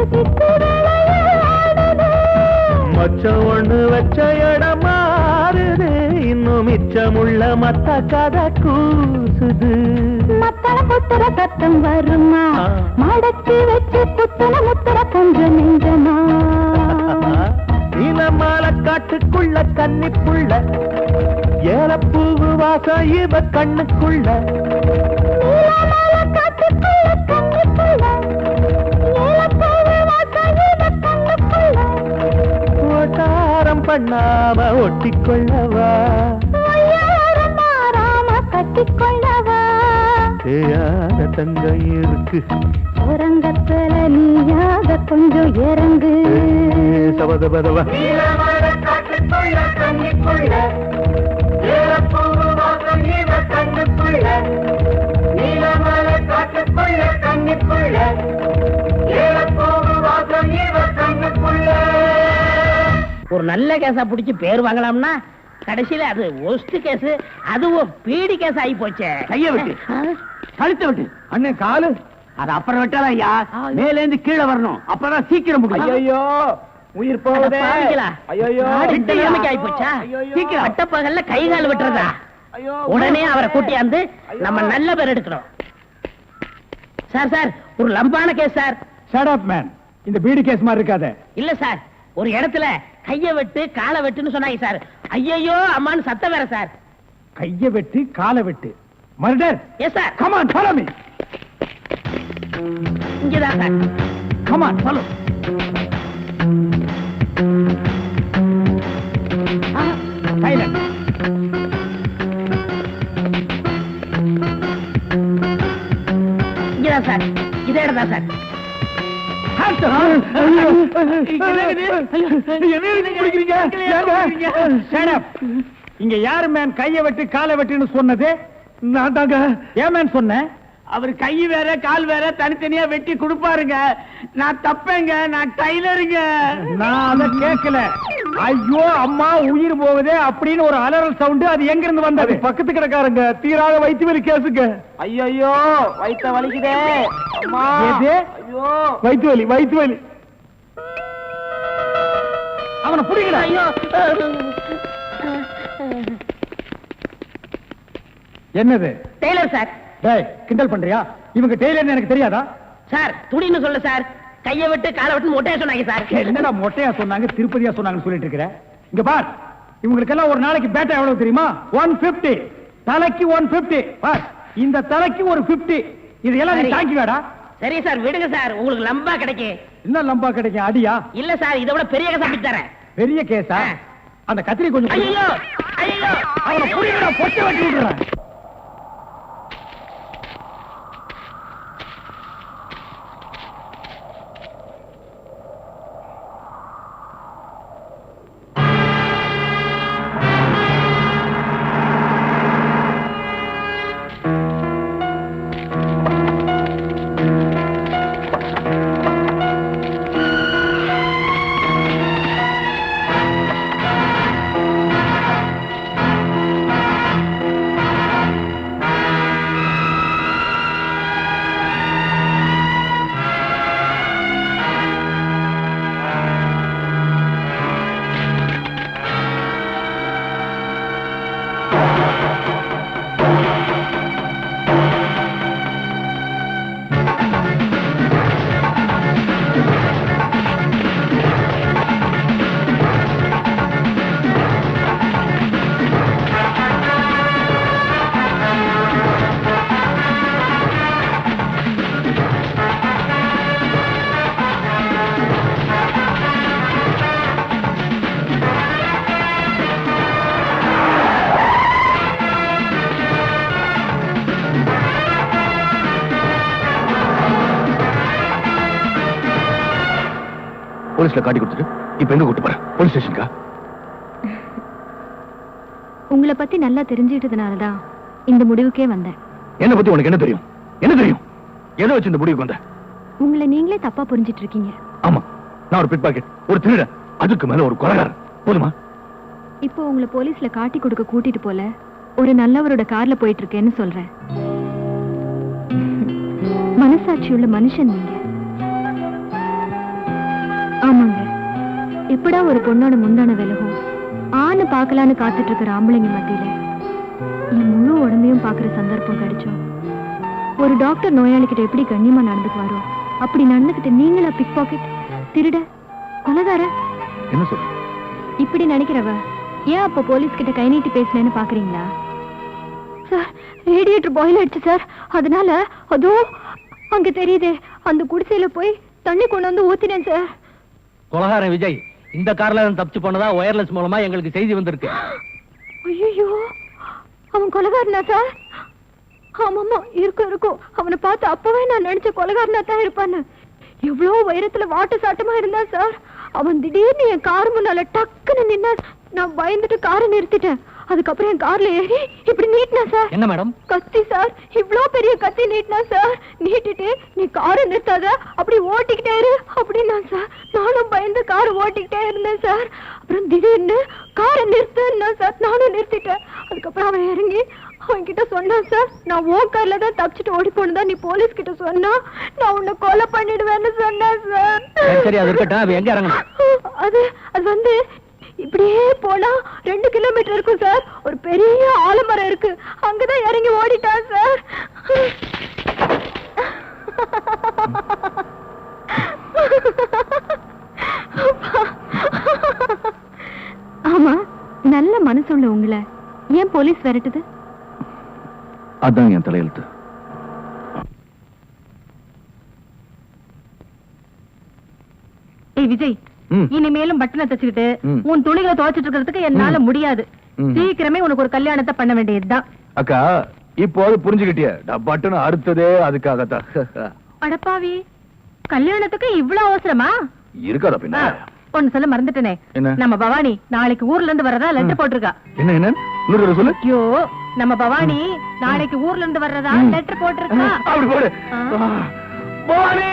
மச்சம் ஒண்ணு வச்ச இடம் மாறுது, இன்னும் மிச்சமுள்ள மத்த கதை கூசுது. மத்தள புத்தர சத்தம் வருமா, மடக்கி வச்சு குத்தல முத்தர கொஞ்சம் நெஞ்சமா. இளமால காட்டுக்குள்ள கன்னிப்புள்ள ஏலப்பூவு வாசம் இவ கண்ணுக்குள்ள. ஓட்டாரம் பண்ணாம ஒட்டிக்கொள்ளவா, கட்டிக்கொள்ளவா. தேயாத தங்கம் இருக்கு உறங்கத்துல, நீயாக கொஞ்சம் இறங்கு. சபதபதவா காட்டுக்குள்ள கண்ணிக்குள்ள ஏலப்பூவு வாசம் இவ கண்ணுக்குள்ள. நீலமலை காட்டுக்குள்ள கண்ணிக்குள்ள ஒரு நல்ல கேஸா பிடிச்சி பேர் வாங்கலாம்னா கடைசியில அது ஒஸ்ட் கேஸ், அதுவும் பீடி கேஸ் ஆகி போச்சே. கைய விட்டு கழுத்தை விட்டு. அண்ணே காலு அது அப்புறம் விட்டாலா ஐயா, மேல இருந்து கீழே வரணும், அப்பதான் சீக்கிரம் முடியும். ஐயோ உயிர் போகுதே. ஐயோ ஆகி போச்சா? சீக்கிரம் அட்டப்பகல்ல கை கால் விட்டுறதா? உடனே அவரை கூட்டியாந்து நம்ம நல்ல பேர் எடுக்கணும். சார் சார் ஒரு லம்பான case sir. Shut up man. இந்த பீடி கேஸ் மாதிரி இருக்காத. இல்ல சார், ஒரு இடத்துல கைய வெட்டு காலை வெட்டுன்னு சொன்னாங்க சார். ஐயோ அம்மான்னு சத்தம் வேற சார். கைய வெட்டு காலை வெட்டு murder. Yes sir. Come on follow me. இங்கதான் sir. Come on follow. Silent. இங்கதான் சார். இதே இடம் தான் சார். இங்க யாரு மேன் கைய வெட்டு காலை வெட்டுன்னு சொன்னது? நான் தாங்க. ஏன் மேன் சொன்னேன்? அவர் கை வேற கால் வேற தனித்தனியா வெட்டி கொடுப்பாருங்க. நான் தப்பேங்க, நான் டைலருங்க. நான் அத கேட்கல. ஐயோ அம்மா உயிர் போகுதே அப்படின்னு ஒரு அலறல் சவுண்ட். அது எங்க இருந்து வந்தது? பக்கத்து கிடக்காரங்க தீராத வயிற்று வலி கேசுங்க. ஐயோ வயித்த வலிக்குதே அம்மா. ஐயோ வயிற்று வலி வயிற்று வலி. அவனை புடிக்கல. ஐயோ என்னது? Tailor sir. டேய் கிண்டல் பண்றியா? இவங்க டெய்லர்னு எனக்கு தெரியாதா? சார் துணின்னு சொல்ல சார். கைய விட்டு காலை விட்டு மொட்டையா சொன்னாங்க சார். என்னடா மொட்டையா சொன்னாங்க திருப்பதியா சொன்னாங்கன்னு சொல்லிட்டு இருக்கிற? இங்க பார், இவங்களுக்கு எல்லாம் ஒரு நாளைக்கு பேட்டா எவ்வளவு தெரியுமா? 150. தலைக்கு 150. பார், இந்த தலைக்கு ஒரு 50. இதெல்லாம் நீ தாங்கிவாடா. சரி சார் விடுங்க சார், உங்களுக்கு லம்பா கிடைக்கும். என்ன லம்பா கிடைக்கும்? அடியா? இல்ல சார், இதை விட பெரிய கேஸ் அப்படி தரேன். பெரிய கேஸா? அந்த கத்திரி கொஞ்சம். ஐயோ ஐயோ அவனை புடிங்கடா, பொட்டை வெட்டி விடுறேன். போலீஸ்ல காட்டி கொடுத்துட்டு இப்ப எங்க கூட்டு போற? போலீஸ் ஸ்டேஷனுக்கா? உங்களை பத்தி நல்லா தெரிஞ்சுக்கிட்டதுனாலதான் இந்த முடிவுக்கே வந்தேன். என்ன பத்தி உனக்கு என்ன தெரியும்? என்ன தெரியும்? எதை வச்சு இந்த முடிவுக்கு வந்த? உங்களை நீங்களே தப்பா புரிஞ்சிட்டு இருக்கீங்க. ஆமா, நான் ஒரு பிட் பாக்கெட், ஒரு திருட, அதுக்கு மேல ஒரு கொலைகாரன். போதுமா? இப்போ உங்களை போலீஸ்ல காட்டி கொடுக்க கூட்டிட்டு போல, ஒரு நல்லவரோட கார்ல போயிட்டு இருக்கேன்னு சொல்றேன். மனசாட்சி உள்ள மனுஷன் நீங்க. ஆமாங்க, எப்படா ஒரு பொண்ணோட முந்தான விலகும் ஆணு பாக்கலான்னு காத்துட்டு இருக்கிற ஆம்பளைங்க மத்தியில என் முழு உடம்பையும் பாக்குற சந்தர்ப்பம் கிடைச்சோம். ஒரு டாக்டர் நோயாளிகிட்ட எப்படி கண்ணியமா நடந்துக்குவாரோ அப்படி நடந்துகிட்ட நீங்களா பிக் பாக்கெட், திருட, கொலைகார? என்ன சொல்ற? இப்படி நினைக்கிறவ ஏன் அப்ப போலீஸ் கிட்ட கை நீட்டி பேசலன்னு பாக்குறீங்களா? சார், ரேடியேட்டர் பாயில் ஆயிடுச்சு சார். அதனால அதோ அங்க தெரியுதே அந்த குடிசையில போய் தண்ணி கொண்டு வந்து ஊத்தினேன் சார். கொலகாரன் விஜய் இந்த கார்ல தப்பிச்சு போனதா ஒயர்லெஸ் மூலமா எங்களுக்கு செய்தி வந்திருக்கு. ஐயோ, அவன் கொலைகாரனா சார்? ஆமாமா, இருக்கும். அவனை பார்த்து அப்பவே நான் நினைச்ச கொலைகாரனா தான் இருப்பான்னு. எவ்வளவு உயரத்துல வாட்டு சாட்டமா இருந்தா சார். அவன் திடீர்னு என் கார் முன்னால டக்குன்னு நின்னா. நான் பயந்துட்டு காரை நிறுத்திட்டேன். அதுக்கப்புறம் என் கார்ல ஏறி இப்படி நீட்டினா சார். என்ன மேடம்? கத்தி சார், இவ்ளோ பெரிய கத்தி நீட்டினா சார். நீட்டிட்டு நீ காரை நிறுத்தாத, அப்படி ஓட்டிக்கிட்டே இரு அப்படின்னா சார். நானும் பயந்து காரை ஓட்டிக்கிட்டே இருந்தேன் சார். அப்புறம் திடீர்னு காரை நிறுத்துன்னா சார், நானும் நிறுத்திட்டேன். அதுக்கப்புறம் அவன் இறங்கி அவன் கிட்ட சொன்னான் சார், நான் உன் கார்ல தான் தப்பிச்சுட்டு ஓடி போனதா நீ போலீஸ் கிட்ட சொன்னா நான் உன்னை கொலை பண்ணிடுவேன்னு சொன்னேன் சார். சரி அது இருக்கட்டும், அவன் எங்க இறங்கணும்? அது வந்து இப்படியே போனா 2 கிலோமீட்டர் இருக்கும் சார். ஒரு பெரிய ஆலமரம் இருக்கு, அங்கதான் இறங்கி ஓடிட்டான் சார். ஆமா, நல்ல மனசுள்ள உங்களை ஏன் போலீஸ் விரட்டுது? அதான் என் தலையெழுத்து. ஏய் விஜய், இனிமேலும் பட்டனை தச்சுக்கிட்டு உன் துணிகளை துவைச்சிட்டு இருக்கிறதுக்கு என்னால முடியாது. சீக்கிரமே உனக்கு ஒரு கல்யாணத்தை பண்ண வேண்டியதுதான். அக்கா இப்போ அது புரிஞ்சுக்கிட்டிய, பட்டனை அறுத்ததே அதுக்காகத்தான். அடப்பாவி, கல்யாணத்துக்கு இவ்வளவு அவசரமா? இருக்காதா பின்ன? ஒன்னு சொல்ல மறந்துட்டனே, நம்ம பவானி நாளைக்கு ஊர்ல இருந்து வரதா லெட்டர் போட்டிருக்கா. என்ன என்ன இன்னொரு சொல்லு. ஐயோ, நம்ம பவானி நாளைக்கு ஊர்ல இருந்து வர்றதா லெட்டர் போட்டிருக்கா. அப்படி போடு. பவானி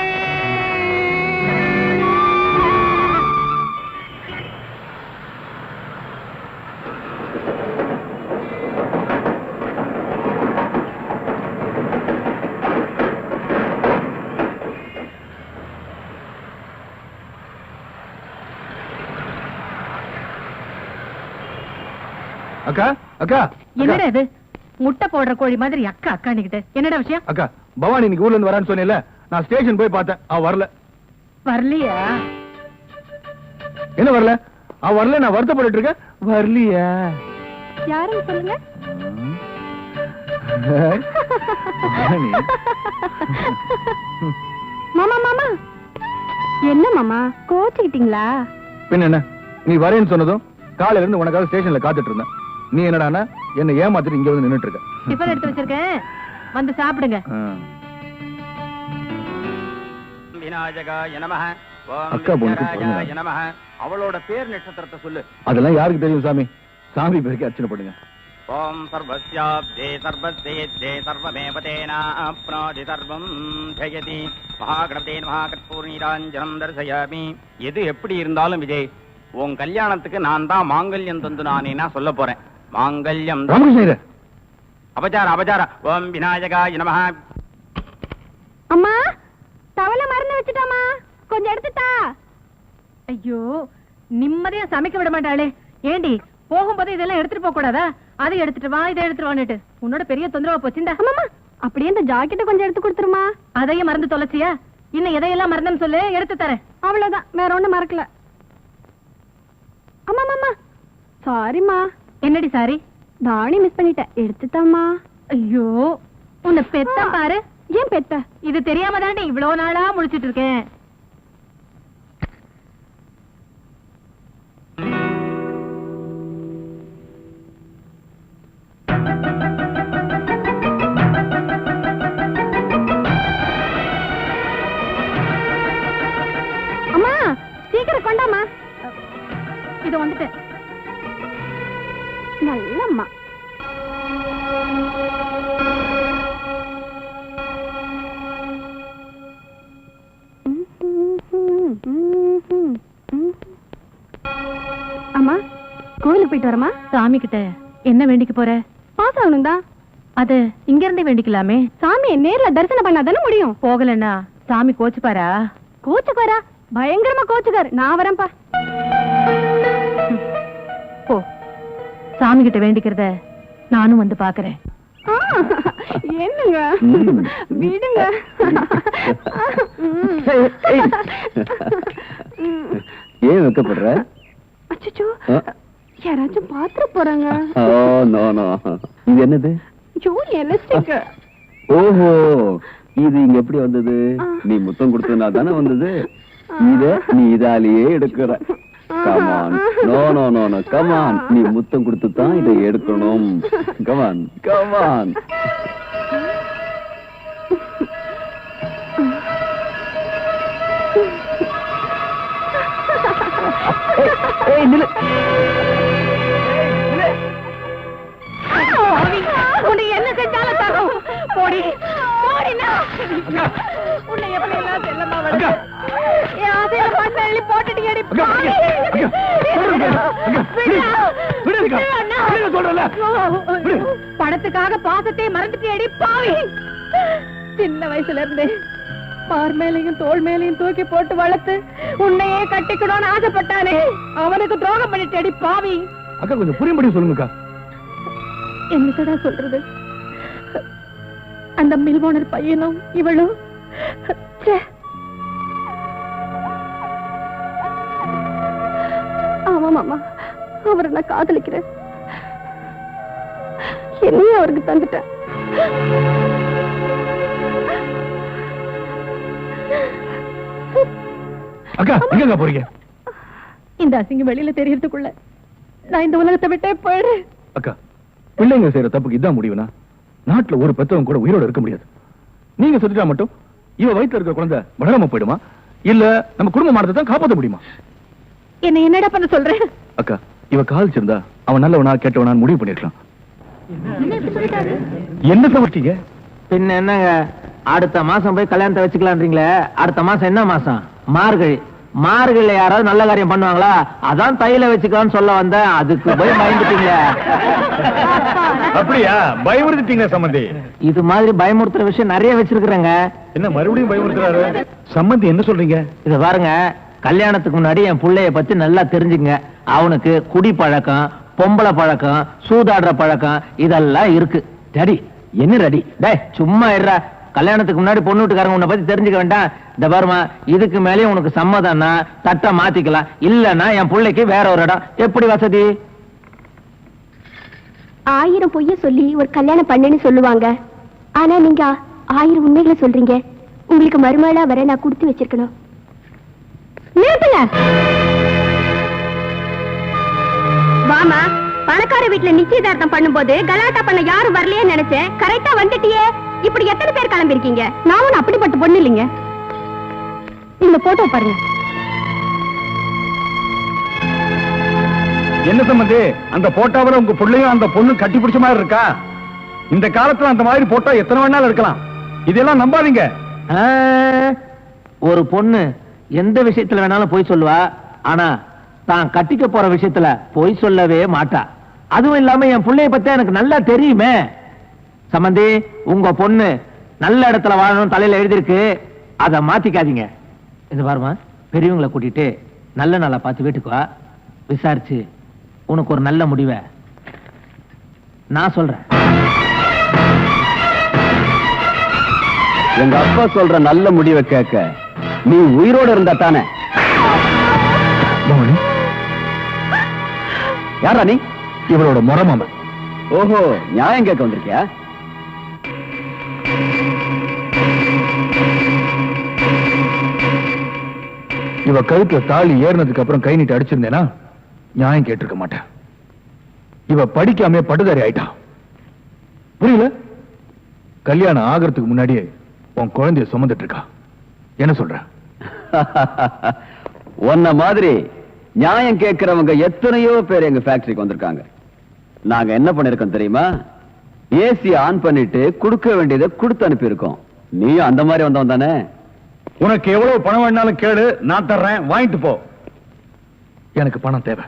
அக்கா அக்கா, என்னடா இது முட்டை போடுற கோழி மாதிரி அக்கா அக்கானிக்கிட்டு? என்னடா விஷயம்? அக்கா, பவானி இன்னைக்கு ஊர்ல இருந்து வரான்னு சொன்னேன்ல, நான் ஸ்டேஷன் போய் பார்த்தேன், அவ வரல. வரலையா? என்ன வரல? அவ வரல, நான் வருத்தப்பட்டு இருக்கேன். வரலையா? யாருன்னு சொல்லுங்க. மாமா மாமா, என்ன மாமா கோச்சுக்கிட்டீங்களா? பின்ன என்ன, நீ வரேன்னு சொன்னதும் காலையில இருந்து உனக்காக ஸ்டேஷன்ல காத்துட்டு இருந்தேன். நீ என்னடானா என்ன ஏமாத்திட்டு இங்க வந்து நின்னுட்டு இருக்க. டிஃபன் எடுத்து வச்சிருக்கேன், வந்து சாப்பிடுங்க. விநாயகாய நமஹ, ஓம் அக்கா பொண்ணுக்கு விநாயகாய நமஹ. அவளோட பேர் நட்சத்திரத்தை சொல்லு. அதெல்லாம் யாருக்கு தெரியும் சாமி? சாமி பேருக்கு அர்ச்சனை பண்ணுங்க. ஓம் சர்வஸ்யாப்தே சர்வசேத்யே சர்வமேவ தேனாப்னோதி சர்வம் ஜெயதி. மகாகணபதே நமஹ. கற்பூர்ணீராஞ்சனம் தர்சயாமி. எது எப்படி இருந்தாலும் விஜய், உன் கல்யாணத்துக்கு நான் தான் மாங்கல்யம் தந்து நானேனா சொல்ல போறேன். மாங்கல்யம் ராமகிருஷ்ணர் அபச்சார அபச்சார. ஓம் விநாயகாய நமஹ. அம்மா, தவளை மறந்து வச்சுட்டாமா, கொஞ்சம் எடுத்துட்டா. ஐயோ, நிம்மதியா சமைக்க விட மாட்டாளே. ஏண்டி போகும்போது இதெல்லாம் எடுத்துட்டு போக கூடாதா? அதை எடுத்துட்டு வா, இதை எடுத்துட்டு வான்னுட்டு உன்னோட பெரிய தொந்தரவா போச்சுண்டா. அம்மா, அப்படியே இந்த ஜாக்கெட்டை கொஞ்சம் எடுத்து கொடுத்துருமா. அதையும் மறந்து தொலைச்சியா? இன்னும் எதையெல்லாம் மறந்தேன்னு சொல்லு, எடுத்து தரேன். அவ்வளவுதான், வேற ஒண்ணும் மறக்கல. அம்மா மாமா, சாரிமா. என்னடி சாரி? தானி மிஸ் பண்ணிட்டேன், எடுத்துட்டாமா. ஐயோ, உன்னை பெத்த பாரு. ஏன் பெத்த? இது தெரியாம தானே இவ்வளவு நாளா முழிச்சிட்டு இருக்கேன். அம்மா, சீக்கிரம் கொண்டாமா. இது வந்துட்டேன். நல்லம்மா. அம்மா, கோயிலுக்கு போயிட்டு வரமா? சாமி கிட்ட என்ன வேண்டிக்க போற? பாஸ் ஆகணும் தான். அது இங்க இருந்தே வேண்டிக்கலாமே. சாமி நேர்ல தரிசனம் பண்ணாதானே முடியும். போகலன்னா சாமி கோச்சுப்பாரா? கோச்சுக்காரா? பயங்கரமா கோச்சுக்காரு. நான் வரேன்ப்பா. போ, சாமி கிட்ட வேண்டிக்கிறத நானும் வந்து பாக்குறேன். என்னங்க விடுங்க. ஏன் வைக்கப்படுற? அச்சச்சோ, யாராச்சும் பாத்துற போறாங்க. இது என்னது? எலஸ்டிக். ஓஹோ, இது இங்க எப்படி வந்தது? நீ முத்தம் கொடுத்ததுனா தானே வந்தது. இத நீ இதாலேயே எடுக்கிற. Come on. No no no no, come on. நீ முத்தம் கொடுத்து தான் இதை எடுக்கணும். Come on come on. உன்னை என்ன செஞ்சாலும் தரும். போடி போடினா. உன்னை எப்படி எல்லாம் செல்லமா வளர்த்து என் ஆசையில மண்ணை அள்ளி போட்டுட்டீங்கடி. பணத்துக்காக பாசத்தை மறந்துட்டேடி பாவி. சின்ன வயசுல இருந்து மார் மேலையும் தோல் மேலையும் தூக்கி போட்டு வளர்த்து உன்னையே கட்டிக்கணும்னு ஆசைப்பட்டானே, அவனுக்கு துரோகம் பண்ணிட்டேடி பாவி. அக்கா கொஞ்சம் புரியும்படி சொல்லுங்கக்கா. என்னடா சொல்றது? அந்த மில் ஓனர் பையனும் இவளும் ஆமா மாமா, அவரை நான் காதலிக்கிறேன். என்னையும் அவருக்கு தந்துட்டேன். அக்கா எங்க போறீங்க? இந்த அசிங்கம் வெளியில தெரியறதுக்குள்ள நான் இந்த உலகத்தை விட்டே போயிடுறேன். அக்கா, பிள்ளைங்க செய்யற தப்புக்கு இதான் முடிவுனா நாட்டுல ஒரு பெத்தவங்க கூட உயிரோட இருக்க முடியாது. நீங்க செத்துட்டா மட்டும் இவ வயித்துல இருக்கிற குழந்தை வளராம போயிடுமா, இல்ல நம்ம குடும்ப மானத்தை தான் காப்பாற்ற முடியுமா? என்ன என்னடா பண்ண சொல்றேன்? அக்கா, இவ காதலிச்சிருந்தா அவன் நல்லவனா கேட்டவனான்னு முடிவு பண்ணிருக்கலாம். என்ன சொல்லிட்டீங்க? பின்ன என்னங்க, அடுத்த மாசம் போய் கல்யாணத்தை வச்சுக்கலான்றீங்களே, அடுத்த மாசம் என்ன மாசம்? மார்கழி. மார்கழில யாராவது நல்ல காரியம் பண்ணுவாங்களா? அதான் தையில வச்சுக்கலான்னு சொல்ல வந்தேன், அதுக்கு போய் பயந்துட்டீங்களே. அப்படியா? பயமுறுத்திட்டீங்க சம்பந்தி. இது மாதிரி பயமுறுத்துற விஷயம் நிறைய வச்சிருக்கிறேங்க. என்ன மறுபடியும் பயமுறுத்துறாரு? சம்பந்தி என்ன சொல்றீங்க? இத பாருங்க, கல்யாணத்துக்கு முன்னாடி என் புள்ளைய பத்தி நல்லா தெரிஞ்சுங்க. அவனுக்கு குடி பழக்கம், பொம்பளை பழக்கம், சூதாடுற பழக்கம் இதெல்லாம் இருக்கு. ரெடி என்ன ரெடி? டேய் சும்மா இருடா. கல்யாணத்துக்கு முன்னாடி பொண்ணு வீட்டுக்காரங்க உன்னை பத்தி தெரிஞ்சுக்க வேண்டாம். இந்த பாருமா, இதுக்கு மேலேயும் உனக்கு சம்மதம்னா தட்டை மாத்திக்கலாம், இல்லன்னா என் பிள்ளைக்கு வேற ஒரு இடம். எப்படி வசதி? 1000 பொய்ய சொல்லி ஒரு கல்யாணம் பண்ணுன்னு சொல்லுவாங்க. ஆனா நீங்க 1000 உண்மைகளை சொல்றீங்க. உங்களுக்கு மருமகளா வர நான் கொடுத்து வச்சிருக்கணும். நிறுத்துங்க. வாமா, பணக்கார வீட்டுல நிச்சயதார்த்தம் பண்ணும்போது கலாட்டா பண்ண யாரும் வரலையே நினைச்சேன். கரெக்டா வந்துட்டியே. இப்படி எத்தனை பேர் கிளம்பி இருக்கீங்க? நான் ஒண்ணு அப்படிப்பட்ட பொண்ணு இல்லைங்க. இந்த போட்டோ பாருங்க. என்ன சம்பந்தி, அந்த போட்டோவில் உங்க பிள்ளையும் அந்த பொண்ணு கட்டி பிடிச்ச மாதிரி இருக்கா? இந்த காலத்துல அந்த மாதிரி போட்டோ எத்தனை வேணாலும் இருக்கலாம். இதெல்லாம் நம்பாதீங்க. ஒரு பொண்ணு எந்த விஷயத்துல வேணாலும் போய் சொல்லுவா, ஆனா தான் கட்டிக்க போற விஷயத்துல போய் சொல்லவே மாட்டா. அதுவும் இல்லாம என் பிள்ளைய பத்தி எனக்கு நல்லா தெரியுமே. சம்பந்தி, உங்க பொண்ணு நல்ல இடத்துல வாழணும் தலையில எழுதிருக்கு, அத மாத்திக்காதீங்க. இது பாருமா, பெரியவங்களை கூட்டிட்டு நல்ல நாளா பார்த்து வீட்டுக்கு வா. விசாரிச்சு உனக்கு ஒரு நல்ல முடிவை நான் சொல்றேன். எங்க அப்பா சொல்ற நல்ல முடிவை கேட்க நீ உயிரோட இருந்தா தானே. யாரா நீ? இவளோட முறமாம. ஓஹோ, நியாயம் கேட்க வந்திருக்கியா? இவ கழுத்துல தாலி ஏறினதுக்கு அப்புறம் கை நீட்டு அடிச்சிருந்தேனா நியாயம் கேட்டிருக்க மாட்டேன். இவ படிக்காம பட்டுதாரி ஆயிட்டான். புரியல? கல்யாணம் ஆகிறதுக்கு முன்னாடியே உன் குழந்தைய சுமந்துட்டு இருக்கா. என்ன சொல்ற? உன்ன மாதிரி நியாயம் கேட்கிறவங்க எத்தனையோ பேர் எங்க ஃபேக்டரிக்கு வந்திருக்காங்க. நாங்க என்ன பண்ணிருக்கோம் தெரியுமா? ஏசி ஆன் பண்ணிட்டு கொடுக்க வேண்டியதை கொடுத்து அனுப்பி இருக்கோம். நீ அந்த மாதிரி வந்தவன் தானே? உனக்கு எவ்வளவு பணம் வேணாலும் கேளு, நான் தர்றேன், வாங்கிட்டு போ. எனக்கு பணம் தேவை.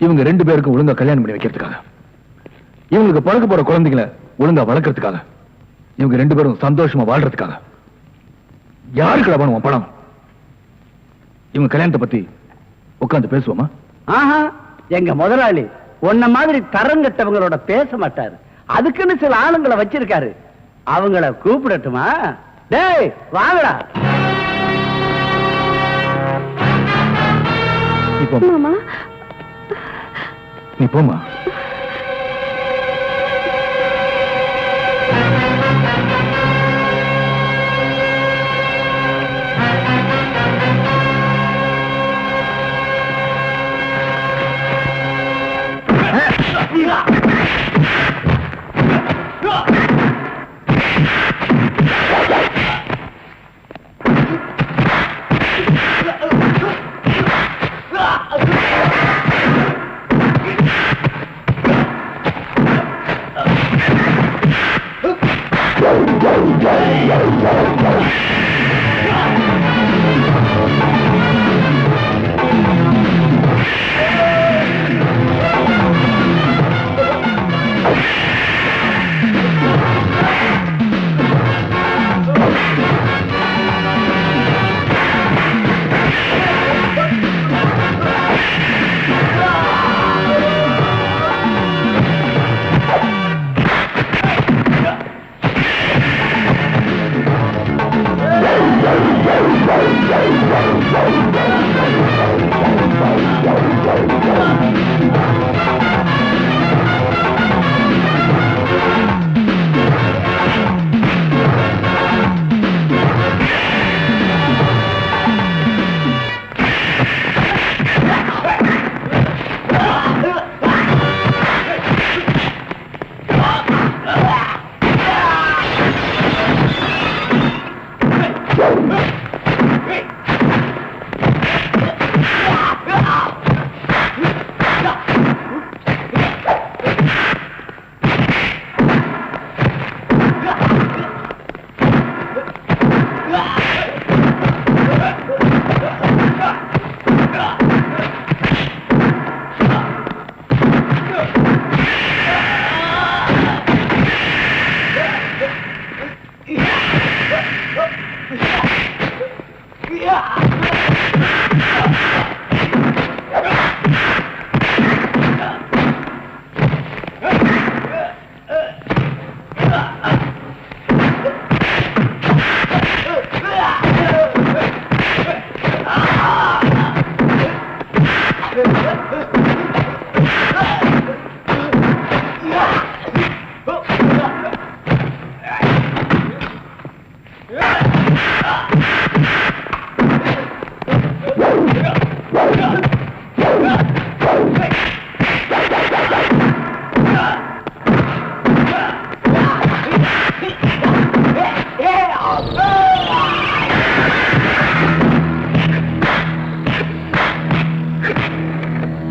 இவங்க 2 பேருக்கும் ஒழுங்கா கல்யாணம் பண்ணி வைக்கிறதுக்காக, இவங்களுக்கு பிறக்க போற குழந்தைகளை ஒழுங்கா வளர்க்கறதுக்காக, இவங்க 2 பேரும் சந்தோஷமா வாழ்றதுக்காக. யாருக்கு வேணும் உன் பணம்? இவங்க கல்யாணத்தை பத்தி உட்கார்ந்து பேசுவோமா? ஆஹா, எங்க முதலாளி உன்ன மாதிரி தரங்கட்டவங்களோட பேச மாட்டாரு. அதுக்குன்னு சில ஆளுங்களை வச்சிருக்காரு. அவங்கள கூப்பிடட்டுமா? டேய் வாங்கடா. மாமா, நீ போமா.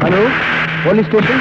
हेलो पुलिस स्टेशन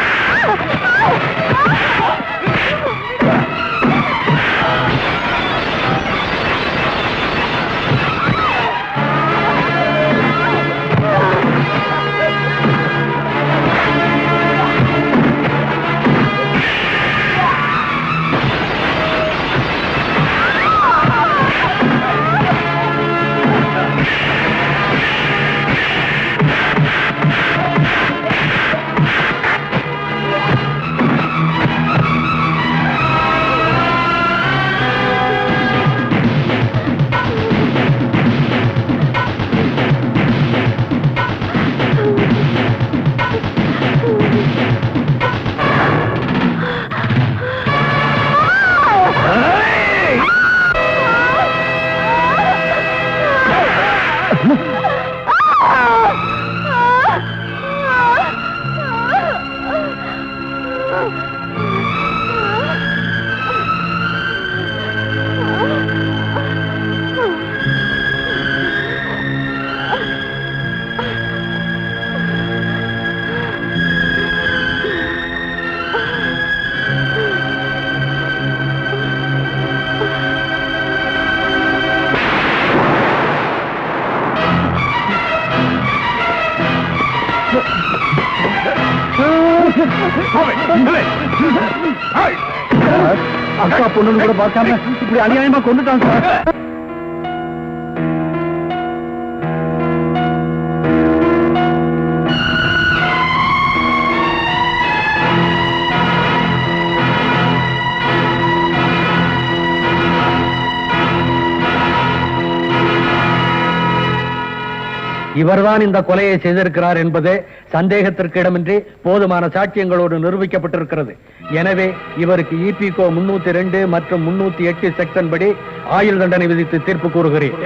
அக்கா பொண்ணுன்னு கூட பார்க்காம இப்படி அநியாயமா கொண்டுட்டான் சார். இவர்தான் இந்த கொலையை செய்திருக்கிறார் என்பது சந்தேகத்திற்கு இடமின்றி போதுமான சாட்சியங்களோடு நிரூபிக்கப்பட்டிருக்கிறது. எனவே இவருக்கு இபிகோ 302 மற்றும் 308 செக்ஷன் படி ஆயுள் தண்டனை விதித்து தீர்ப்பு கூறுகிறேன்.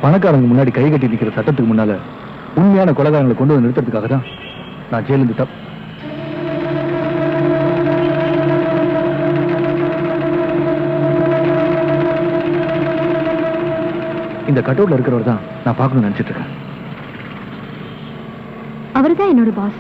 பணக்காரங்க முன்னாடி கை கட்டி நிற்கிற சட்டத்துக்கு முன்னால உண்மையான கொலைகாரங்களை கொண்டு வந்து நிறுத்துறதுக்காக தான் நான் ஜெயிலிருந்து இந்த கட்டோட்ல இருக்கிறவர் தான் நான் பார்க்கணும்னு நினைச்சிட்டு இருக்கேன். அவர்தான் என்னோட பாஸ்.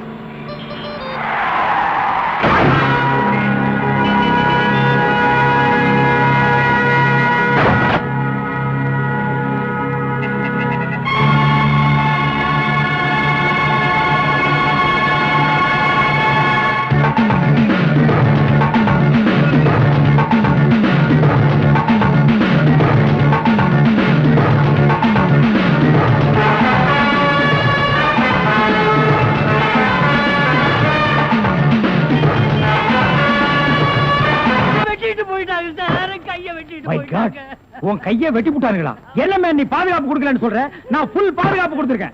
உன் கையை வெட்டி போட்டானுங்களா? எல்லாமே நீ பாதுகாப்பு கொடுக்கலன்னு சொல்ற, நான் ஃபுல் பாதுகாப்பு கொடுத்திருக்கேன்.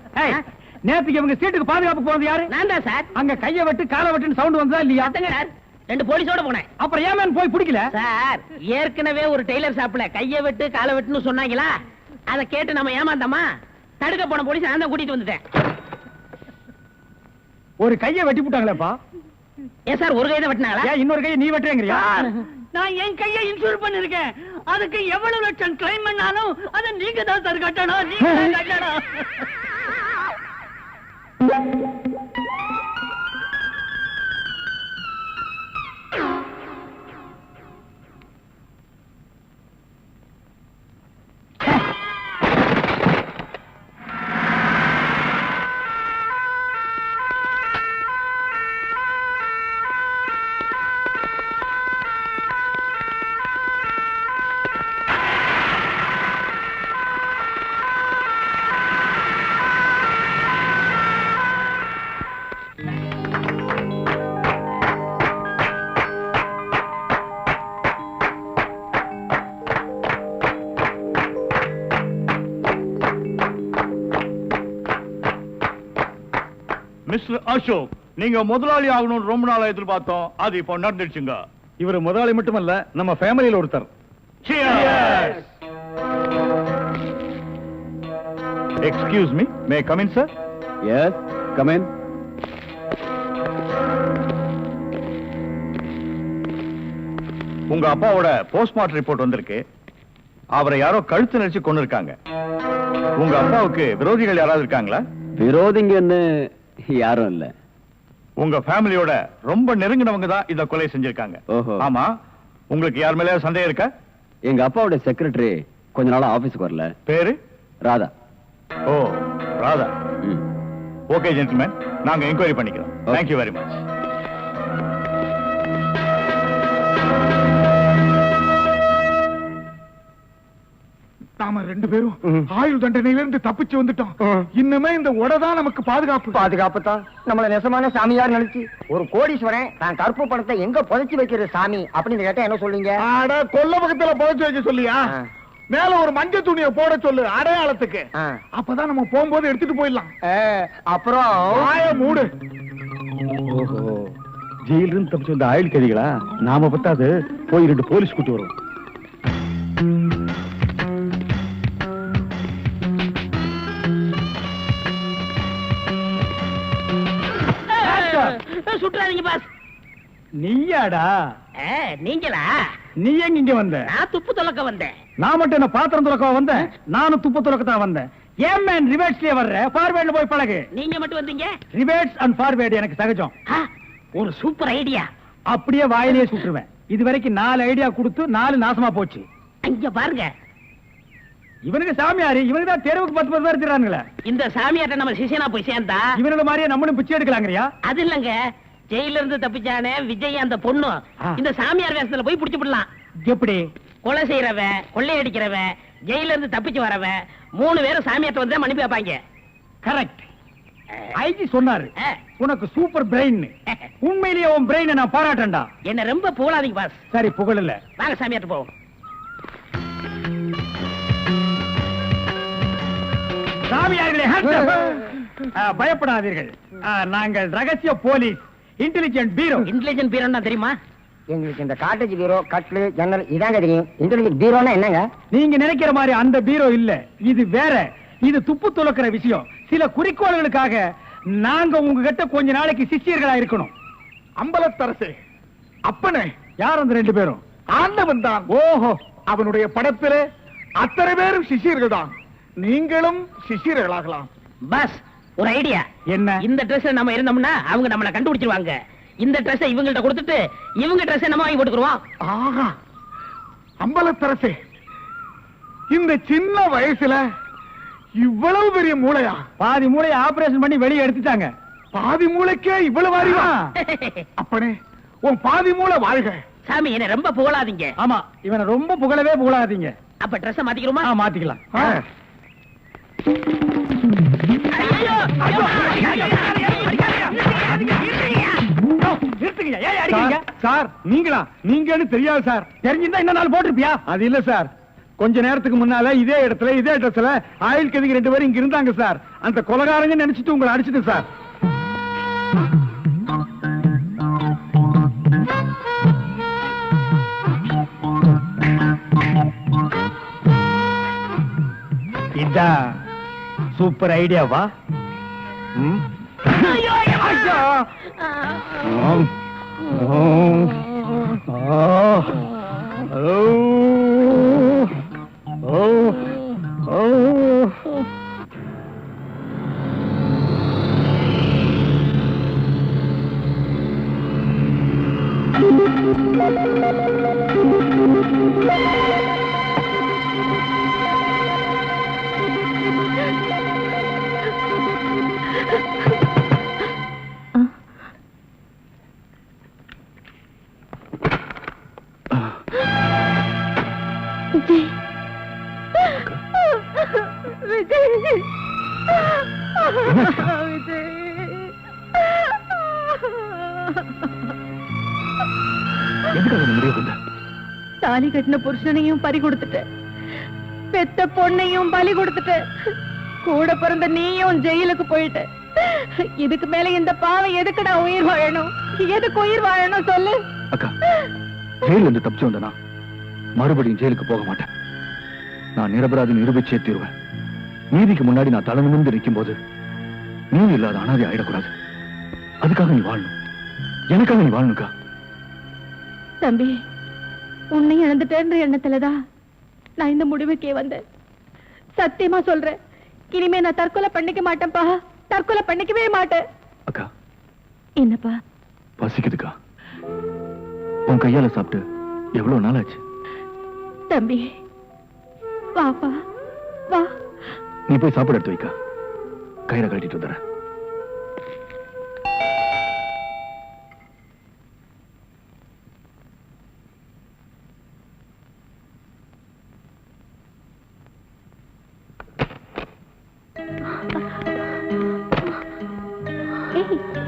நேத்துக்கு இவங்க சீட்டுக்கு பாதுகாப்பு போறது யாரு? நான் தான் சார். அங்க கையை வெட்டு காலை வெட்டுன்னு சவுண்ட் வந்ததா இல்லையா? சார் 2 போலீஸோட போனேன். அப்புறம் ஏன் போய் பிடிக்கல? சார் ஏற்கனவே ஒரு டெய்லர் ஷாப்ல கையை வெட்டு காலை வெட்டுன்னு சொன்னாங்களா, அதை கேட்டு நம்ம ஏமாந்தோமா? தடுக்க போன போலீஸ் நான் தான் கூட்டிட்டு வந்துட்டேன். ஒரு கையை வெட்டி போட்டாங்களேப்பா. ஏன் சார் ஒரு கையை தான் வெட்டினாங்களா? ஏன் இன்னொரு கையை நீ வெட்டுறேங்கறியா? நான் என் கையை இன்சூர் பண்ணிருக்கேன். அதுக்கு எவ்வளவு லட்சம் கிளைம் பண்ணாலும் அதை நீங்க தான் சார் கட்டணும். நீங்க தான் கட்டணும். மிஸ்டர் அசோக், நீங்க முதலாளி ஆகணும்னு ரொம்ப நாளா எதிர்பார்த்தோம். அது இப்போ நடந்துடுச்சுங்க. இவர் முதலாளி மட்டுமல்ல, நம்ம ஃபேமிலியில ஒருத்தர். Excuse me, may come in sir? Yes, come in. உங்க அப்பாவோட போஸ்ட்மார்ட்டம் ரிப்போர்ட் வந்திருக்கு. அவரை யாரோ கழுத்து நெரிச்சு கொண்டு இருக்காங்க. உங்க அப்பாவுக்கு விரோதிகள் யாராவது இருக்காங்களா? விரோதிங்கன்னு யாரும் இல்ல. உங்க ஃபேமிலியோட ரொம்ப நெருங்கினவங்க தான் இத கொலை செஞ்சிருக்காங்க. ஓஹோ. ஆமா, உங்களுக்கு யார் மேல சந்தேகம் இருக்கா? எங்க அப்பாவோட செக்ரட்டரி கொஞ்ச நாளா ஆபீஸ்க்கு வரல. பேரு? ராதா. ஓ, ராதா. ஓகே ஜென்டில்மேன், நாங்க என்கொயரி பண்ணிக்கிறோம். Thank you very much. நாம 2 பேரும் ஆயுள் தண்டனையிலிருந்து தப்பிச்சு வந்துட்டோம். இன்னுமே இந்த உடதான் நமக்கு பாதுகாப்பு. பாதுகாப்பு தான். நம்மள நெசமான சாமியார் நினைச்சு ஒரு கோடீஸ்வரன் தான் கருப்பு பணத்தை எங்க புதைச்சு வைக்கிறது சாமி அப்படின்னு கேட்டா என்ன சொல்லுங்க? ஆட கொல்ல பக்கத்துல புதைச்சு வைக்க சொல்லியா? மேல ஒரு மஞ்சள் துணியை போட சொல்லு அடையாளத்துக்கு. அப்பதான் நம்ம போகும்போது எடுத்துட்டு போயிடலாம். அப்புறம் வாய மூடு. ஓஹோ, ஜெயில இருந்து தப்பிச்சு வந்த ஆயுள் கைதிகளா? நாம பத்தாது போய் 2 போலீஸ் கூட்டி வரும். சுற்றாதீங்க பாஸ். நீயாடா? நீங்களா? நீ எங்க இங்க வந்த? நான் துப்பு துலக்க வந்தேன். நான் மட்டும் என்ன பாத்திரம் துலக்க வந்தேன்? நானும் துப்பு துலக்க தான் வந்தேன். ஏன் மேன் ரிவர்ஸ்லயே வர்ற? ஃபார்வேர்ட்ல போய் பழகு. நீங்க மட்டும் வந்தீங்க? ரிவர்ஸ் அண்ட் ஃபார்வேர்ட் எனக்கு சகஜம். ஒரு சூப்பர் ஐடியா. அப்படியே வாயிலேயே சுட்டுருவேன். இதுவரைக்கும் 4 ஐடியா கொடுத்து 4 நாசமா போச்சு. இங்க பாருங்க, இவனுக்கு சாமியாரு, இவனுக்கு தான் தெருவுக்கு 10 பேர் இருக்கிறாங்களே. இந்த சாமியார்ட்ட நம்ம சிஷியனா போய் சேர்ந்தா இவனோட மாதிரியே நம்மளும் பிச்சை எடுக்கலாங்கறியா? அது இல்லங்க, ஜெயில இருந்து தப்பிச்சானே விஜய் அந்த பொண்ணு இந்த சாமியார் வேஷத்துல போய் புடிச்சு விடலாம். எப்படி? கொலை செய்யறவன், கொள்ளையடிக்கிறவன், ஜெயில இருந்து தப்பிச்சு வரவன் 3 பேரும் சாமியார்ட்ட வந்து மன்னிப்பு வைப்பாங்க. கரெக்ட். ஐஜி சொன்னாரு உனக்கு சூப்பர் பிரெயின். உண்மையிலேயே உன் பிரெயினை நான் பாராட்டேன்டா. என்ன ரொம்ப புகழாதீங்க பாஸ். சரி, புகழல. வாங்க சாமியார்ட்ட போவோம். சாமியார்களே, பயப்படாதீர்கள். நாங்கள் ரகசிய போலீஸ், இன்டெலிஜென்ட் பீரோ. இன்டெலிஜென்ட் பீரோன்னா தெரியுமா? எங்களுக்கு இந்த காட்டேஜ் பீரோ, கட்லு, ஜன்னல் இதாங்க தெரியும். இன்டெலிஜென்ட் பீரோன்னா என்னங்க? நீங்க நினைக்கிற மாதிரி அந்த பீரோ இல்ல, இது வேற. இது துப்பு துலக்கிற விஷயம். சில குறிக்கோள்களுக்காக நாங்க உங்ககிட்ட கொஞ்ச நாளைக்கு சிஷ்யர்களா இருக்கணும். அம்பலத்தரசே, அப்பனே. யார் அந்த 2 பேரும்? ஆண்டவன் தான். ஓஹோ, அவனுடைய படத்திலே அத்தனை பேரும் சிஷ்யர்கள் தான். நீங்களும் சிஷ்யர்களாகலாம். பஸ், ஒரு ஐடியா. என்ன? இந்த ட்ரெஸ் நம்ம இருந்தோம்னா அவங்க நம்மள கண்டுபிடிச்சிருவாங்க. இந்த ட்ரெஸ் இவங்கள்ட்ட கொடுத்துட்டு இவங்க ட்ரெஸ் நம்ம வாங்கி போட்டுக்குறோம். ஆஹா, அம்பலத்தரசே, இந்த சின்ன வயசுல இவ்வளவு பெரிய மூளையா? பாதி மூளையை ஆபரேஷன் பண்ணி வெளியே எடுத்துட்டாங்க. பாதி மூளைக்கே இவ்வளவு அறிவா? அப்பனே, உன் பாதி மூளை வாழ்க. சாமி, என்ன ரொம்ப புகழாதீங்க. ஆமா, இவனை ரொம்ப புகழவே புகழாதீங்க. அப்ப ட்ரெஸ் மாத்திக்கிறோமா? மாத்திக்கலாம். சார், நீங்களா? நீங்கன்னு தெரியாது சார். தெரிஞ்சிருந்தா இந்த நாள் போட்டிருப்பியா? அது இல்ல சார், கொஞ்ச நேரத்துக்கு முன்னால இதே இடத்துல இதே ட்ரெஸ்ல ஆயுள் கைதிக்கு 2 பேரும் இங்க இருந்தாங்க சார். அந்த கொலைகாரங்க நினைச்சிட்டு உங்களை அடிச்சிட்டு சார். இதா சூப்பர் ஐடியாவா? தாலி கட்டின புருஷனையும் பறி கொடுத்துட்ட, பெத்த பொண்ணையும் பலி கொடுத்துட்ட, கூட பிறந்த நீயும் ஜெயிலுக்கு போயிட்ட. இதுக்கு மேல இந்த பாவை எதுக்குடா உயிர் வாழணும்? எதுக்கு உயிர் வாழணும் சொல்லு. அக்கா, ஜெயில இருந்து தப்பிச்சு வந்தனா மறுபடியும் ஜெயிலுக்கு போக மாட்டேன். நான் நிரபராதி நிரூபிச்சே தீருவேன். நீதிக்கு முன்னாடி நான் தலை நிமிர்ந்து நிற்கும் போது நீ இல்லாத அனாதை ஆயிடக்கூடாது. அதுக்காக நீ வாழணும். எனக்காக நீ வாழணுக்கா. தம்பி, உன்னை இழந்துட்டேன்ற எண்ணத்துலதான் நான் இந்த முடிவுக்கே வந்தேன். சத்தியமா சொல்றேன், இனிமே நான் தற்கொலை பண்ணிக்க மாட்டேன்ப்பா. தற்கொலை பண்ணிக்கவே மாட்டேன். அக்கா, என்னப்பா? பசிக்குதுக்கா. உன் கையால சாப்பிட்டு எவ்வளவு நாள் ஆச்சு? தம்பி, வாப்பா வா. நீ போய் சாப்பிட எடுத்து வைக்கா. கயிறை கட்டிட்டு வந்துடுறேன்.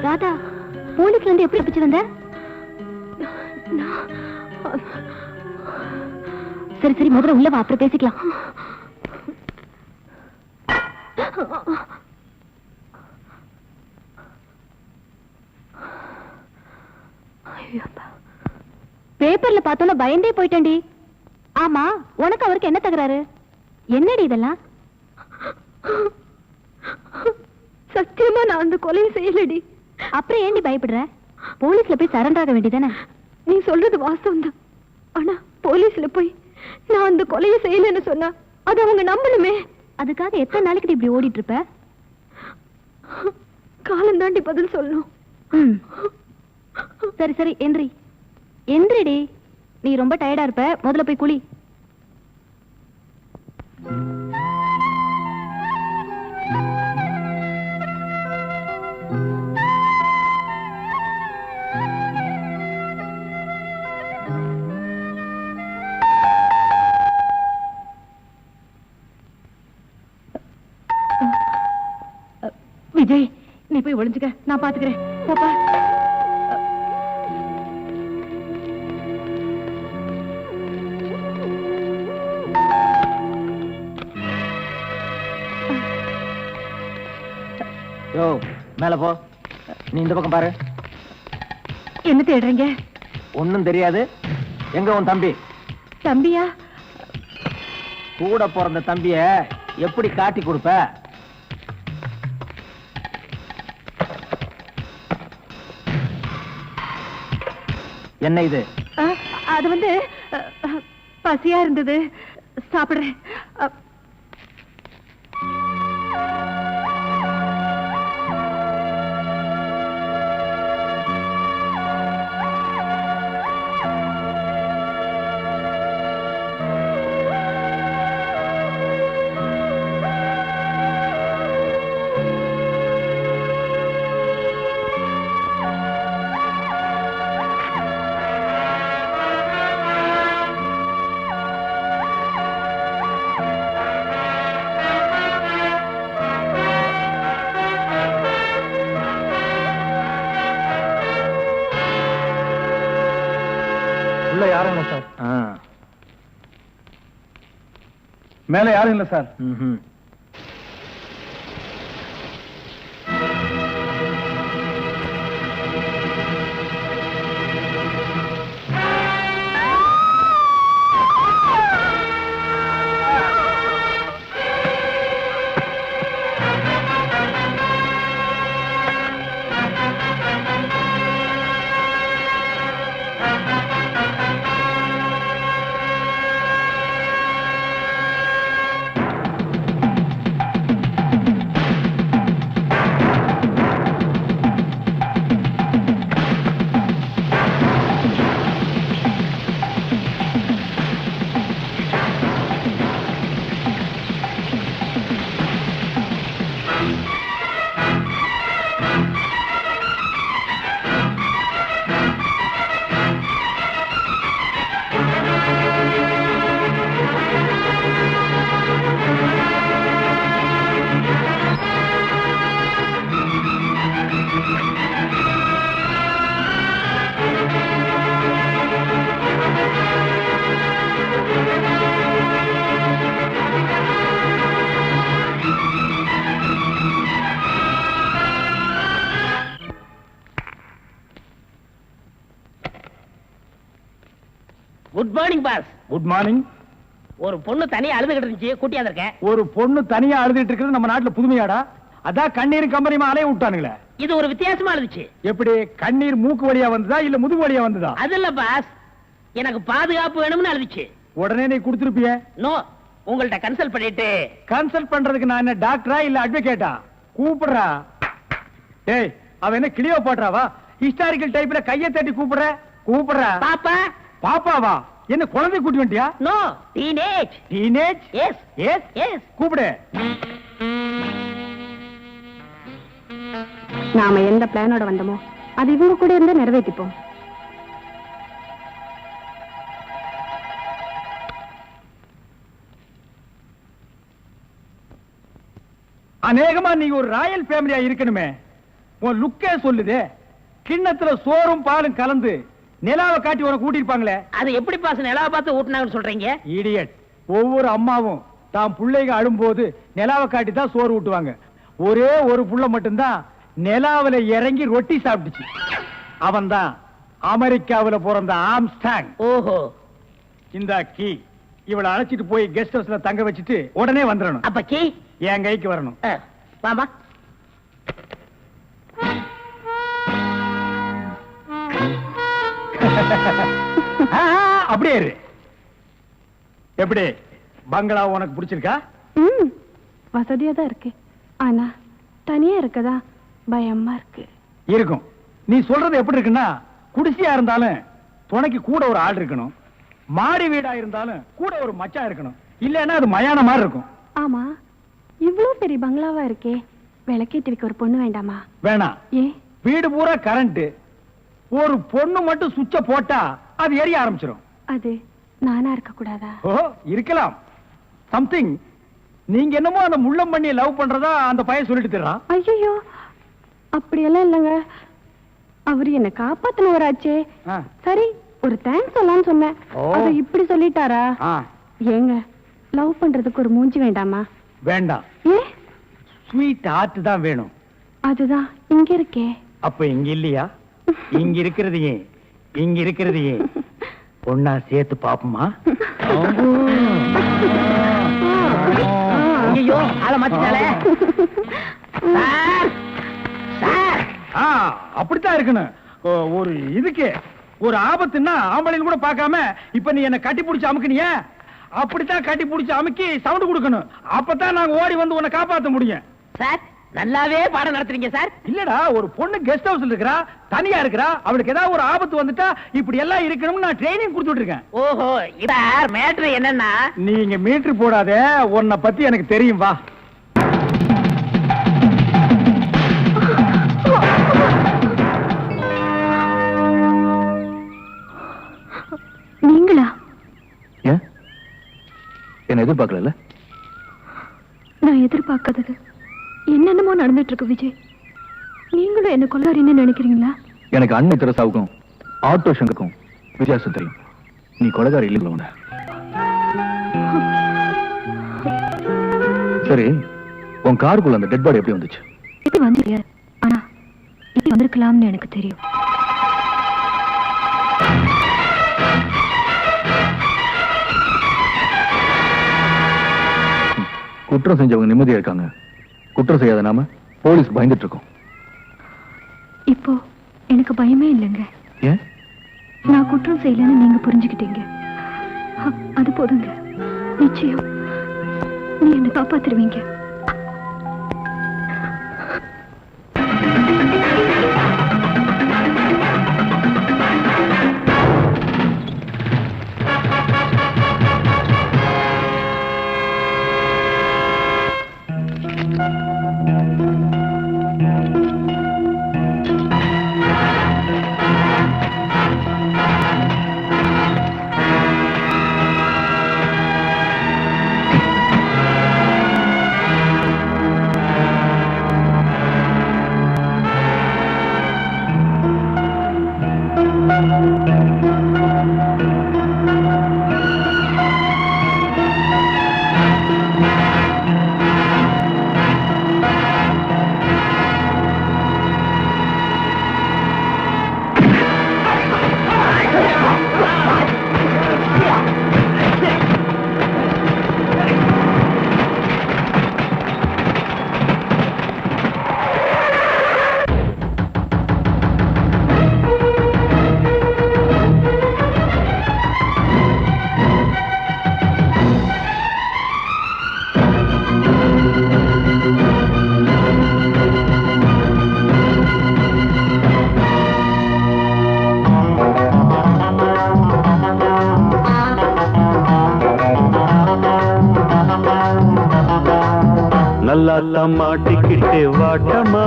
ராதா, போலீஸ்ல இருந்து எப்படி தப்பிச்சு வந்த? சரி சரி, முதல்ல உள்ள வா, அப்புறம் பேசிக்கலாம். பேப்பர்ல பார்த்தோன்னா பயந்தே போயிட்டேன்டி. ஆமா, உனக்கு அவருக்கு என்ன தகராறு? என்னடி இதெல்லாம்? சத்தியமா நான் அந்த கொலையை செய்யலடி. அப்புறம் ஏண்டி பயப்படுற? போலீஸ்ல போய் சரண்டர் ஆக வேண்டியதானே? நீ சொல்றது வாஸ்தவம் தான். ஆனா போலீஸ்ல போய் நான் அந்த கொலையை செய்யலன்னு சொன்னா அது அவங்க நம்பணுமே. அதுக்காக எத்தனை நாளைக்கு இப்படி ஓடிட்டு இருப்ப? காலம் தாண்டி பதில் சொல்லணும். சரி சரி, எந்திரி எந்திரிடி. நீ ரொம்ப டயர்டா இருப்ப, முதல்ல போய் குளி. விஜய், நீ போய் ஒளிஞ்சுக்க, நான் பாத்துக்கிறேன். பாப்பா, யோ, மேல போ. நீ இந்த பக்கம் பாரு. என்ன தேடுறீங்க? ஒண்ணும் தெரியாது. எங்க உன் தம்பி? தம்பியா? கூட பிறந்த தம்பிய எப்படி காட்டி கொடுப்ப? என்ன இது? அது வந்து பசியா இருந்தது, சாப்பிடுறேன். யாரும் இல்ல சார். மேல யாரும் இல்ல sir. Good morning boss. Good morning. ஒரு பொண்ணு தனியா அழுதுகிட்டு இருந்துச்சு, கூட்டியா இருக்கேன். ஒரு பொண்ணு தனியா அழுதுட்டு இருக்கிறது நம்ம நாட்டுல புதுமையாடா? அதான் கண்ணீர் கம்பெனி அலைய விட்டானுங்களே. இது ஒரு வித்தியாசமா அழுதுச்சு. எப்படி? கண்ணீர் மூக்கு வழியா வந்ததா இல்ல முதுகு வழியா வந்ததா? அது இல்ல பாஸ், எனக்கு பாதுகாப்பு வேணும்னு அழுதுச்சு. உடனே நீ கொடுத்துருப்பிய? நோ, உங்கள்ட்ட கன்சல்ட் பண்ணிட்டு. கன்சல்ட் பண்றதுக்கு நான் என்ன டாக்டரா இல்ல அட்வொகேட்டா? கூப்பிடுறா. டேய், அவ என்ன கிளியோ போட்றாவா? ஹிஸ்டாரிக்கல் டைப்ல கையை தட்டி கூப்பிடுறா. பாப்பா. பாப்பாவா? என்ன குழந்தை கூட்டி வந்துட்டியா? No, teenage. Teenage? Yes yes yes. கூப்பிடு. நாம எந்த பிளானோட வந்தோமோ அது இவங்க கூட இருந்து நிறைவேற்றிப்போம். அநேகமா நீ ஒரு ராயல் ஃபேமிலியா இருக்கணுமே. உன் லுக்கே சொல்லுதே. கிண்ணத்துல சோறும் பாலும் கலந்து நிலாவை காட்டி உனக்கு ஊட்டிருப்பாங்களே. அது எப்படி பாஸ் நிலாவை பார்த்து ஊட்டினாங்கன்னு சொல்றீங்க? இடியட். ஒவ்வொரு அம்மாவும் தான் பிள்ளைங்க அழும்போது நிலாவை காட்டி தான் சோறு ஊட்டுவாங்க. ஒரே ஒரு புள்ள மட்டும்தான் நிலாவில இறங்கி ரொட்டி சாப்பிட்டுச்சு. அவன் தான் அமெரிக்காவில பிறந்த ஆம்ஸ்டாங். ஓஹோ. இந்த கீ இவளை அழைச்சிட்டு போய் கெஸ்ட் ஹவுஸ்ல தங்க வச்சுட்டு உடனே வந்துடணும். அப்ப கீ என் கைக்கு வரணும். வாமா. அப்படியே இரு. எப்படி பங்களா உனக்கு பிடிச்சிருக்கா? வசதியா தான் இருக்கு. ஆனா தனியா இருக்கதா பயமா இருக்கு. இருக்கும். நீ சொல்றது எப்படி இருக்குன்னா, குடிசையா இருந்தாலும் துணைக்கு கூட ஒரு ஆள் இருக்கணும். மாடி வீடா இருந்தாலும் கூட ஒரு மச்சான் இருக்கணும். இல்லன்னா அது மயான மாதிரி இருக்கும். ஆமா, இவ்வளவு பெரிய பங்களாவா இருக்கே, விளக்கேத்தி வைக்க ஒரு பொண்ணு வேண்டாமா? வேணாம். ஏ? வீடு பூரா கரண்ட். ஒரு பொண்ணு மட்டும் சுவிட்ச போட்டா அது எரிய ஆரம்பிச்சிடும். அது நானா இருக்க கூடாதா? ஓ, இருக்கலாம். சம்திங். நீங்க என்னமோ அந்த முள்ளம் பண்ணி லவ் பண்றதா அந்த பையன் சொல்லிட்டு தர்றான். ஐயோ, அப்படியெல்லாம் இல்லங்க. அவரு என்ன காப்பாத்தினவராச்சே. சரி, ஒரு தேங்க்ஸ் சொல்லலாம்னு சொன்னேன். அது இப்படி சொல்லிட்டாரா? ஏங்க, லவ் பண்றதுக்கு ஒரு மூஞ்சி வேண்டாமா? வேண்டாம். ஏ? ஸ்வீட் ஹார்ட் தான் வேணும். அதுதான் இங்க இருக்கே. அப்ப இங்க இல்லையா? இங்க இருக்கிறதையே இங்க இருக்கிறதையே பொண்ணா சேர்த்து பாப்போமா? ஐயோ, ஆள மாத்திட்டாளே. அப்படித்தான் இருக்கணும். ஒரு இதுக்கு ஒரு ஆபத்துன்னா ஆம்பளைன்னு கூட பார்க்காம இப்ப நீ என்ன கட்டி பிடிச்சு அமுக்குனிய, அப்படித்தான் கட்டி பிடிச்சு அமுக்கி சவுண்ட் கொடுக்கணும். அப்பதான் நாங்க ஓடி வந்து உன்னை காப்பாத்த முடியும். சார், நல்லாவே பாடம் நடத்துறீங்க சார். இல்லடா, ஒரு பொண்ணு கெஸ்ட் ஹவுஸ்ல இருக்கறா, தனியா இருக்கறா, அவளுக்கு ஏதாவது ஒரு ஆபத்து வந்துட்டா இப்படி எல்லாம் இருக்கணும்னு நான் ட்ரைனிங் கொடுத்துட்டு இருக்கேன். ஓஹோ, சார் மேட்டர் என்னன்னா, நீங்க மீட்டர் போடாத, உன்னை பத்தி எனக்கு தெரியும். வா. நீங்களா? ஏன் என்ன எதிர்பார்க்கல? நான் எதிர்பார்க்காதது என்னென்னமோ நடந்துட்டு இருக்கு விஜய். நீங்களும் என்ன கொல்லாரின்னு நினைக்கிறீங்களா? எனக்கு அன்னை தெரசாவுக்கும் ஆட்டோ சங்கருக்கும் வித்தியாசம் தெரியும். நீ கொலைகாரி இல்லை. சரி, உன் காருக்குள்ள அந்த டெட் பாடி எப்படி வந்துச்சு? எப்படி வந்து, ஆனா எப்படி வந்திருக்கலாம்னு எனக்கு தெரியும். குற்றம் செஞ்சவங்க நிம்மதியா இருக்காங்க, குற்றம் செய்யாத நாம போலீஸ் பயந்துட்டு இருக்கோம். இப்போ எனக்கு பயமே இல்லைங்க. ஏன்? நான் குற்றம் செய்யலன்னு நீங்க புரிஞ்சுக்கிட்டீங்க. அது போதுங்க. நிச்சயம் நீ என்ன காப்பாத்திருவீங்க. நல்லாத்த மாட்டிக்கிட்டே வாட்டமா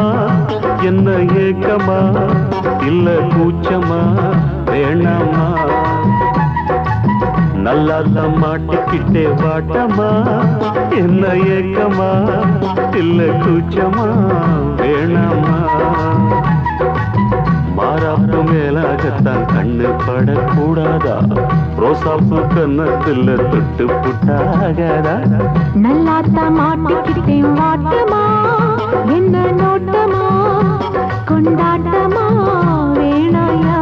என்ன ஏக்கமா இல்ல கூச்சமா வேணாமா நல்லாத்த மாட்டிக்கிட்டே வாட்டமா என்ன ஏக்கமா இல்ல கூச்சமா வேணாமா மாறாப்பு மேலாகத்தான் கண்ணு படக்கூடாதா ரோசாப்பு கன்னத்துல தொட்டு புட்டாகாதா நல்லாத்தா மாட்டிக்கிட்டே வாட்டமா என்ன நோட்டமா கொண்டாட்டமா வேணாயா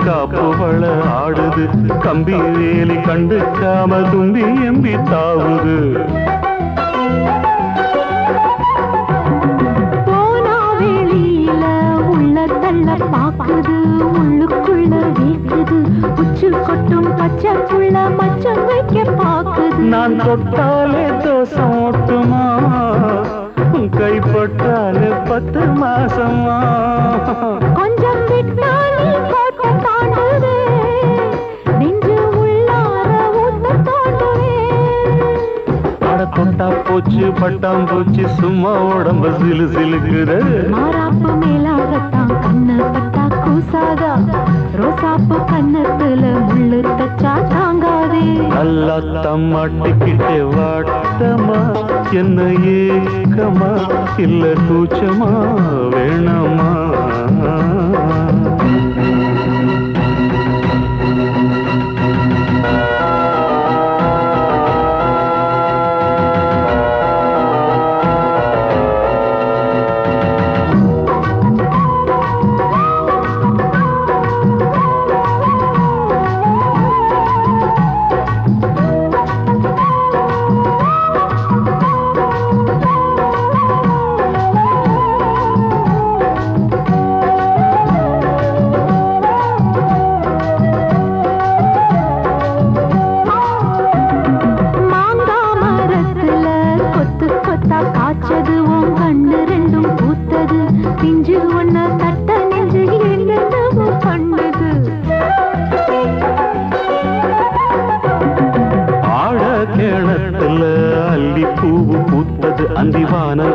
காப்புவள ஆடுது கம்பி வேலி கண்டுக்காம தும்பி எம்பி தாவுது போனா வெளியில உள்ள தள்ள பாக்குது உள்ளுக்குள்ள வீக்குது உச்சு கொட்டும் பச்சை புள்ள மச்சம் வைக்க பாக்குது நான் தொட்டாலே தோசம் ஓட்டுமா கைப்பட்டாலே 10 மாசமா கொஞ்சம் விட்டாலே கோட்டை தாண்டுது நெஞ்சு உள்ளார ஊட்ட தோண்டுவே அட தொட்டா போச்சு பட்டாம் போச்சு சும்மா உடம்பு சிலு சிலுக்குது மாறாப்பு மேலாகத்தான் கண்ணு பட்டா கூசாதா ரோசாப்பு கண்ணத்துல முள்ளு தச்சா தாங்காதே நல்லா தம்மாட்டிக்கிட்டே வாட்டமா என்ன ஏக்கமா இல்ல கூச்சமா வேணாமா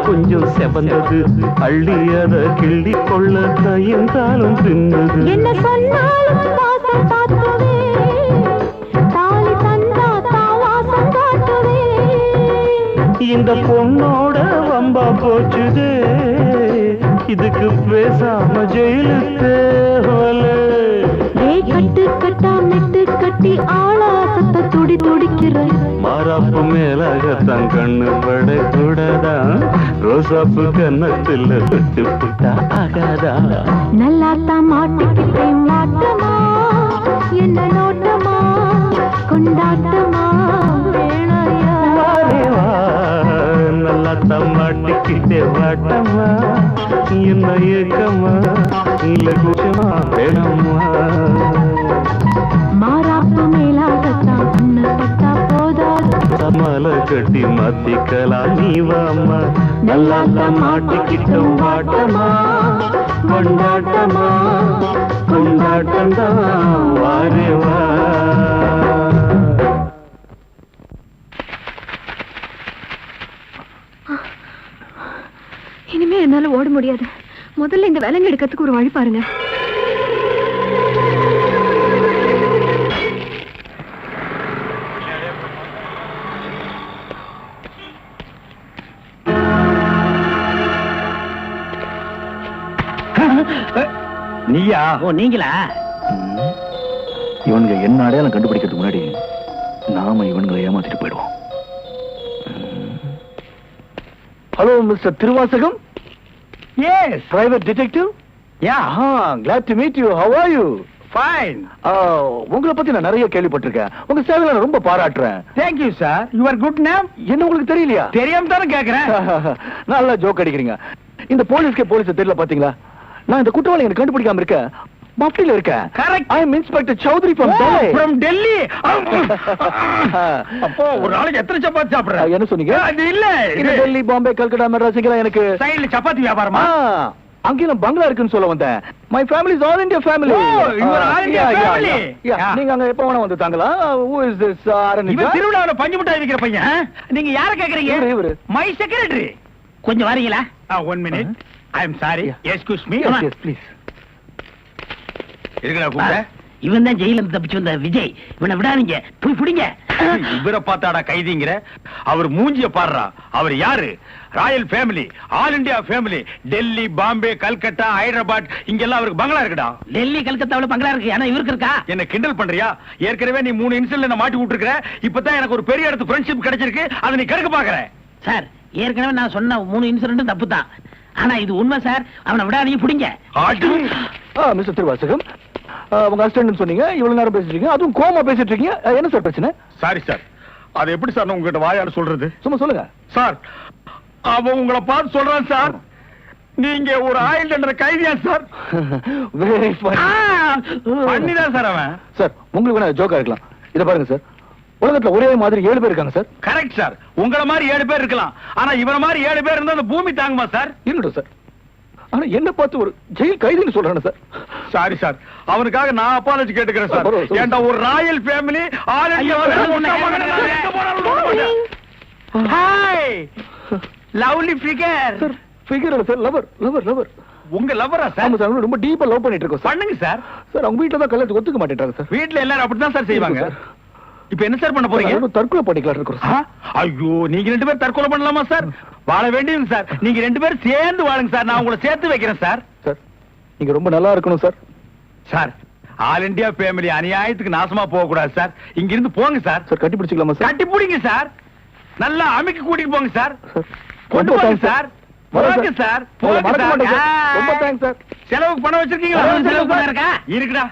கொஞ்சம் செவந்தது அள்ளியத கிள்ளி கொள்ள கையந்தாலும் தின்னது என்ன சொன்னாலும் வாசம் காட்டுவே தாலி தந்தா தாவாசம் காட்டுவே இந்த பொண்ணோட வம்பா போச்சுதே இதுக்கு பேசாம ஜெயிலு தேவலே கட்டு கட்டா மெட்டு கட்டி ஆளாசத்தை துடி துடிக்கிற மாறாப்பு மேலாகத்தான் கண்ணு படக்கூடாதா ரோசாப்பு கன்னத்துல தொட்டு புட்டா ஆகாதா நல்லாத்தான் மாட்டிக்கிட்டே மாட்டமா என்ன நோட்டமா கொண்டாட்டமா வேணாயா நல்லாத்தான் மாட்டிக்கிட்டே வாட்டமா என்ன ஏக்கமா இல்ல கூச்சமா வேணாமா மாறாப்பு மேலாகத்தான் கண்ணு பட்டா போதாது சமல கட்டி மாத்திக்கலாம் நீ வாமா நல்லாத்தான் மாட்டிக்கிட்ட வாட்டமா கொண்டாட்டமா கொண்டாட்டம்தான் வாரேவா இனிமே என்னால ஓட முடியாது முதல்ல இந்த விலங்கு எடுக்கிறதுக்கு ஒரு வழி பாருங்க நீயா? ஓ நீங்களா? இவனுங்க என்ன அடையாளம் கண்டுபிடிக்கிறதுக்கு முன்னாடி நாம இவன்களை ஏமாத்திட்டு போயிடுவோம். Hello mister Thiruvasagam. Yes, private detective. Yeah, glad to meet you. How are you? Fine. உங்களை பத்தி நான் நிறைய கேள்விப்பட்டிருக்கேன். உங்க சேவையில நான் ரொம்ப பாராட்டுறேன். Thank you sir. Your good name என்ன உங்களுக்கு தெரியலையா? தெரியாம தானே கேக்குறேன். நல்லா ஜோக் அடிக்கிறீங்க. இந்த போலீஸ் தெரியல பாத்தீங்களா? நான் இந்த குற்றவாளி எனக்கு கண்டுபிடிக்காம இருக்கேன். மஃப்டில இருக்கேன். Correct. I am inspector Chaudhary from Delhi. From Delhi. அப்போ ஒரு நாளைக்கு எத்தனை சப்பாத்தி சாப்பிடுற? என்ன சொன்னீங்க? அது இல்ல. இது டெல்லி, பாம்பே, கல்கட்டா, மெட்ராஸ் எல்லாம் எனக்கு சைடுல சப்பாத்தி வியாபாரமா? அங்கேயும் பங்களா இருக்குன்னு சொல்ல வந்தேன். My family is all India family. You are all India family. நீங்க அங்க எப்ப வேணா வந்து தாங்களா? Who is this? இவன் திருவிழாவுல பஞ்சு மிட்டாய் விக்கிற பையன். நீங்க யார கேக்குறீங்க? இவரு. My secretary. கொஞ்சம் வரீங்களா? 1 minute. I am sorry. Excuse me. Yes, please. இருக்கடா கூப்பிட. இவன் தான் ஜெயில இருந்து தப்பிச்சு வந்த விஜய். இவனை விடாதீங்க, போய் பிடிங்க. இவரை பார்த்தாடா கைதிங்கிற? அவர் மூஞ்சிய பாடுறா. அவர் யாரு? Royal family, all India family. Delhi, Bombay, Calcutta, Hyderabad இங்கெல்லாம் அவருக்கு பங்களா இருக்குடா. டெல்லி கல்கத்தாவுல பங்களா இருக்கு, ஆனா இவருக்கு இருக்கா? என்ன கிண்டல் பண்றியா? ஏற்கனவே நீ 3 இன்சிடென்ட்ல என்ன மாட்டி விட்டுருக்க. இப்பதான் எனக்கு ஒரு பெரிய இடத்து ஃப்ரெண்ட்ஷிப் கிடைச்சிருக்கு. அதை நீ கெடுக்க பாக்குற. சார், ஏற்கனவே நான் சொன்ன 3 இன்சிடென்ட்டும் தப்பு தான். ஆனா இது உண்மை சார். அவனை விடாதீங்க, பிடிங்க. மிஸ்டர் திருவாசகம், உங்க அசிஸ்டன்ட் சொன்னீங்க, இவ்வளவு நேரம் பேசிட்டீங்க, அதுவும் கோமா பேசிட்டு இருக்கீங்க. என்ன சார் பிரச்சனை? Sorry sir. அது எப்படி சார் உங்ககிட்ட வாயால சொல்றது? சும்மா சொல்லுங்க சார். அவன் உங்களை பார்த்து சொல்றான் சார், நீங்க ஒரு ஆயில் என்ற கைதியா சார்? Very funny. பண்ணிதான் சார் அவன். சார், உங்களுக்கு வேணா ஜோக்கா இருக்கலாம். இத பாருங்க சார், உலகத்துல ஒரே மாதிரி 7 பேர் இருக்காங்க சார். Correct sir. உங்கள மாதிரி 7 பேர் இருக்கலாம், ஆனா இவர மாதிரி 7 பேர் இருந்தா அந்த பூமி தாங்குமா சார்? இருக்கட்டும் சார், ஆனா என்ன பார்த்து ஒரு ஜெயில் கைதின்னு சொல்றானே சார். சாரி சார், அவனுக்காக நான் அப்பாலஜி கேட்டுக்கிறேன் சார். ஏண்டா ஒரு Royal family, all India hi lovely figure. Sir, figure இல்ல சார், லவர் லவர் லவர். உங்க லவரா சார்? ஆமா சார், ரொம்ப டீப்பா லவ் பண்ணிட்டு இருக்கோம் சார். பண்ணுங்க சார். சார், அவங்க வீட்ல தான் கல்யாணத்துக்கு ஒத்துக்க மாட்டேன்றாங்க சார். வீட்ல எல்லாரும் அப்படிதான் சார் செய்வாங்க. இப்ப என்ன சார் பண்ண போறீங்க? தற்கொலை பண்ணிக்கலாம் இருக்கோம். ஐயோ, நீங்க 2 பேரும் தற்கொலை பண்ணலாமா சார்? வாழ வேண்டியது சார். நீங்க 2 பேரும் சேர்ந்து வாழுங்க சார். நான் உங்களை சேர்த்து வைக்கிறேன் சார். சார், நீங்க ரொம்ப நல்லா இருக்கணும் sir. Sir, all India family அநியாயத்துக்கு நாசமா போக கூடாது சார். இங்க இருந்து போங்க சார். சார், கட்டி பிடிச்சிக்கலாமா சார்? கட்டி பிடிங்க சார். நல்லா அமைக்க கூட்டிட்டு போங்க சார். கொண்டு போங்க சார். போங்க சார். போங்க சார். ரொம்ப தேங்க்ஸ் சார். செலவுக்கு பணம் வச்சிருக்கீங்களா? செலவு பணம் இருக்கா? இருக்குடா.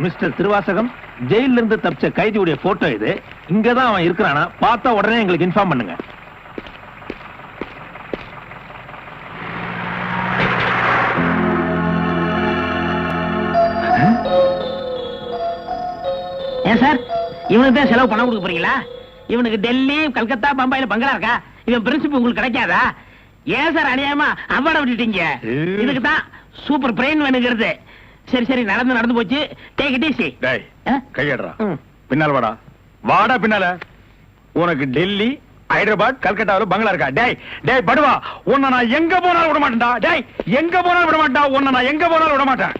மிஸ்டர் திருவாசகம், ஜெயில இருந்து தப்பிச்ச கைதியுடைய போட்டோ இது. இங்கதான் அவன் இருக்கிறானா? பார்த்தா உடனே எங்களுக்கு இன்ஃபார்ம் பண்ணுங்க. ஏன் சார், இவனுக்கு தான் செலவு பணம் கொடுக்க போறீங்களா? இவனுக்கு டெல்லி, கல்கத்தா, பம்பாயில பங்களா இருக்கா? இவன் பிரின்சிபல் உங்களுக்கு கிடைக்காதா? ஏன் சார் அநியாயமா அவார்ட விட்டுட்டீங்க? இதுக்கு தான் சூப்பர் பிரெயின் வேணுங்கிறது. சரி சரி, நடந்து போச்சு. Take it easy. டேய், கையடறா. பின்னால வாடா. வாடா பின்னால. உனக்கு டெல்லி, ஹைதராபாத், கல்கட்டாவுல பங்களா இருக்கா? டேய் டேய் படுவா, உன்னை நான் எங்க போனாலும் விட மாட்டேன்டா. டேய், எங்க போனாலும் விட மாட்டா. உன்னை நான் எங்க போனாலும் விட மாட்டேன்.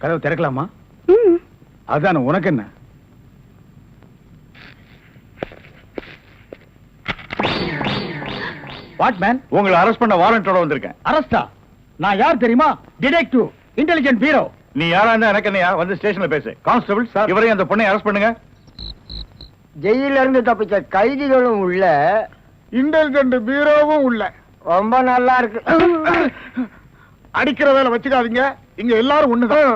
கதவு திறக்கலாமா? அதான, உனக்கு என்ன? What man? உங்களை அரெஸ்ட் பண்ண வாரண்டோட வந்திருக்கேன். அரெஸ்டா? நான் யார் தெரியுமா? Detective, intelligent bureau. நீ யாரா இருந்தா எனக்கு என்னையா? வந்து ஸ்டேஷன்ல பேசு. கான்ஸ்டபிள் சார், இவரையும் அந்த பொண்ணை அரெஸ்ட் பண்ணுங்க. ஜெயில இருந்து தப்பிச்ச கைதிகளும் உள்ள, இன்டெலிஜென்ட் பீரோவும் உள்ள. ரொம்ப நல்லா இருக்கு. அடிக்கிற வேலை வச்சுக்காதீங்க. இங்க எல்லாரும் ஒண்ணுதான்.